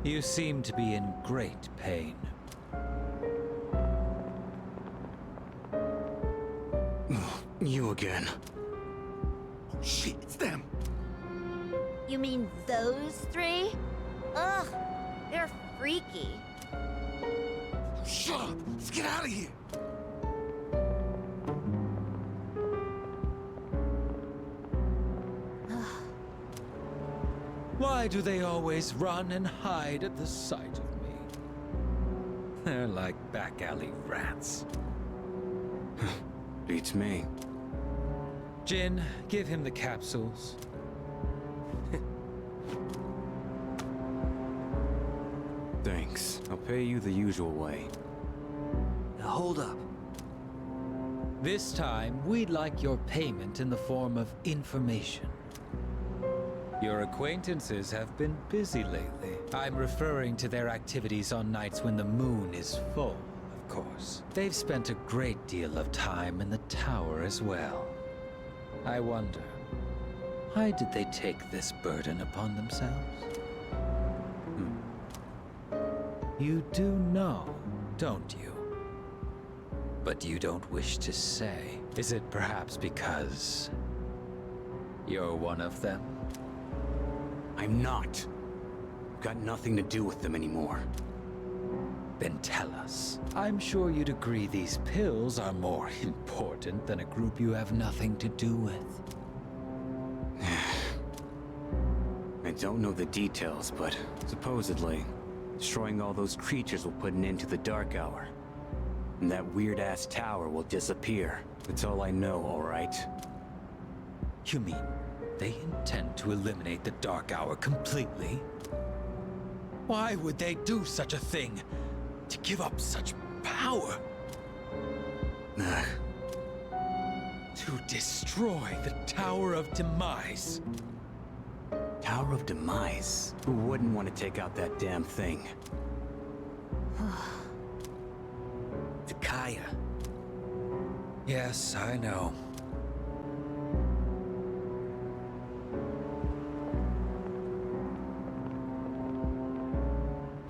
You seem to be in great pain. You again. Oh, shit, it's them! You mean those three? Ugh, they're freaky. Shut up! Let's get out of here! Why do they always run and hide at the sight of me? They're like back alley rats. Beats me. Jin, give him the capsules. Thanks. I'll pay you the usual way. Now hold up. This time, we'd like your payment in the form of information. Your acquaintances have been busy lately. I'm referring to their activities on nights when the moon is full, of course. They've spent a great deal of time in the tower as well. I wonder, why did they take this burden upon themselves? You do know, don't you? But you don't wish to say. Is it perhaps because you're one of them? I'm not. Got nothing to do with them anymore. Then tell us. I'm sure you'd agree these pills are more important than a group you have nothing to do with. I don't know the details, but supposedly, destroying all those creatures will put an end to the Dark Hour. And that weird-ass tower will disappear. That's all I know, all right? You mean they intend to eliminate the Dark Hour completely? Why would they do such a thing? To give up such power? To destroy the Tower of Demise. Tower of Demise? Who wouldn't want to take out that damn thing? Takaya. Yes, I know.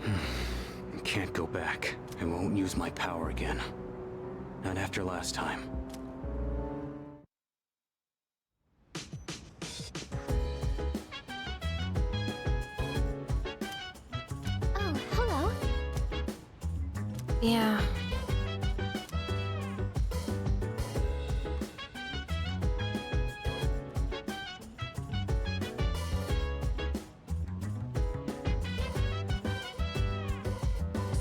I can't go back. I won't use my power again. Not after last time. Oh, hello. Yeah.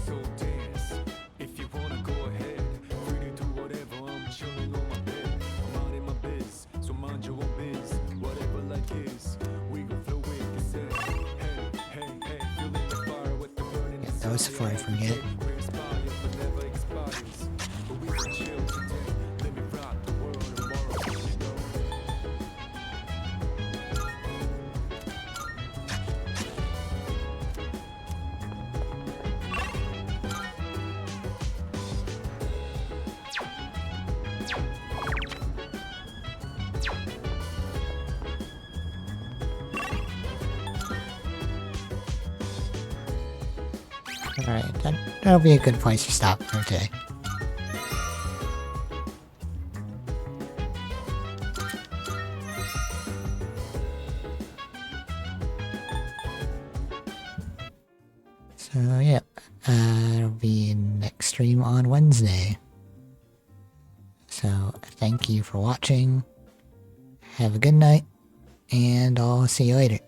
So dance. If you wanna go ahead, free to do whatever. I'm chilling on my bed. I'm out in my biz, so mind your own biz. Whatever like is, we gon' flow with the set. Hey, hey, hey, feeling the fire with the burning. Yeah, that was before I forget. Inspire, but never expires. But we can chill today. Let me rock the world tomorrow. You know. Alright, that'll be a good place to stop for today. So, yeah, it'll be next stream on Wednesday. So, thank you for watching. Have a good night, and I'll see you later.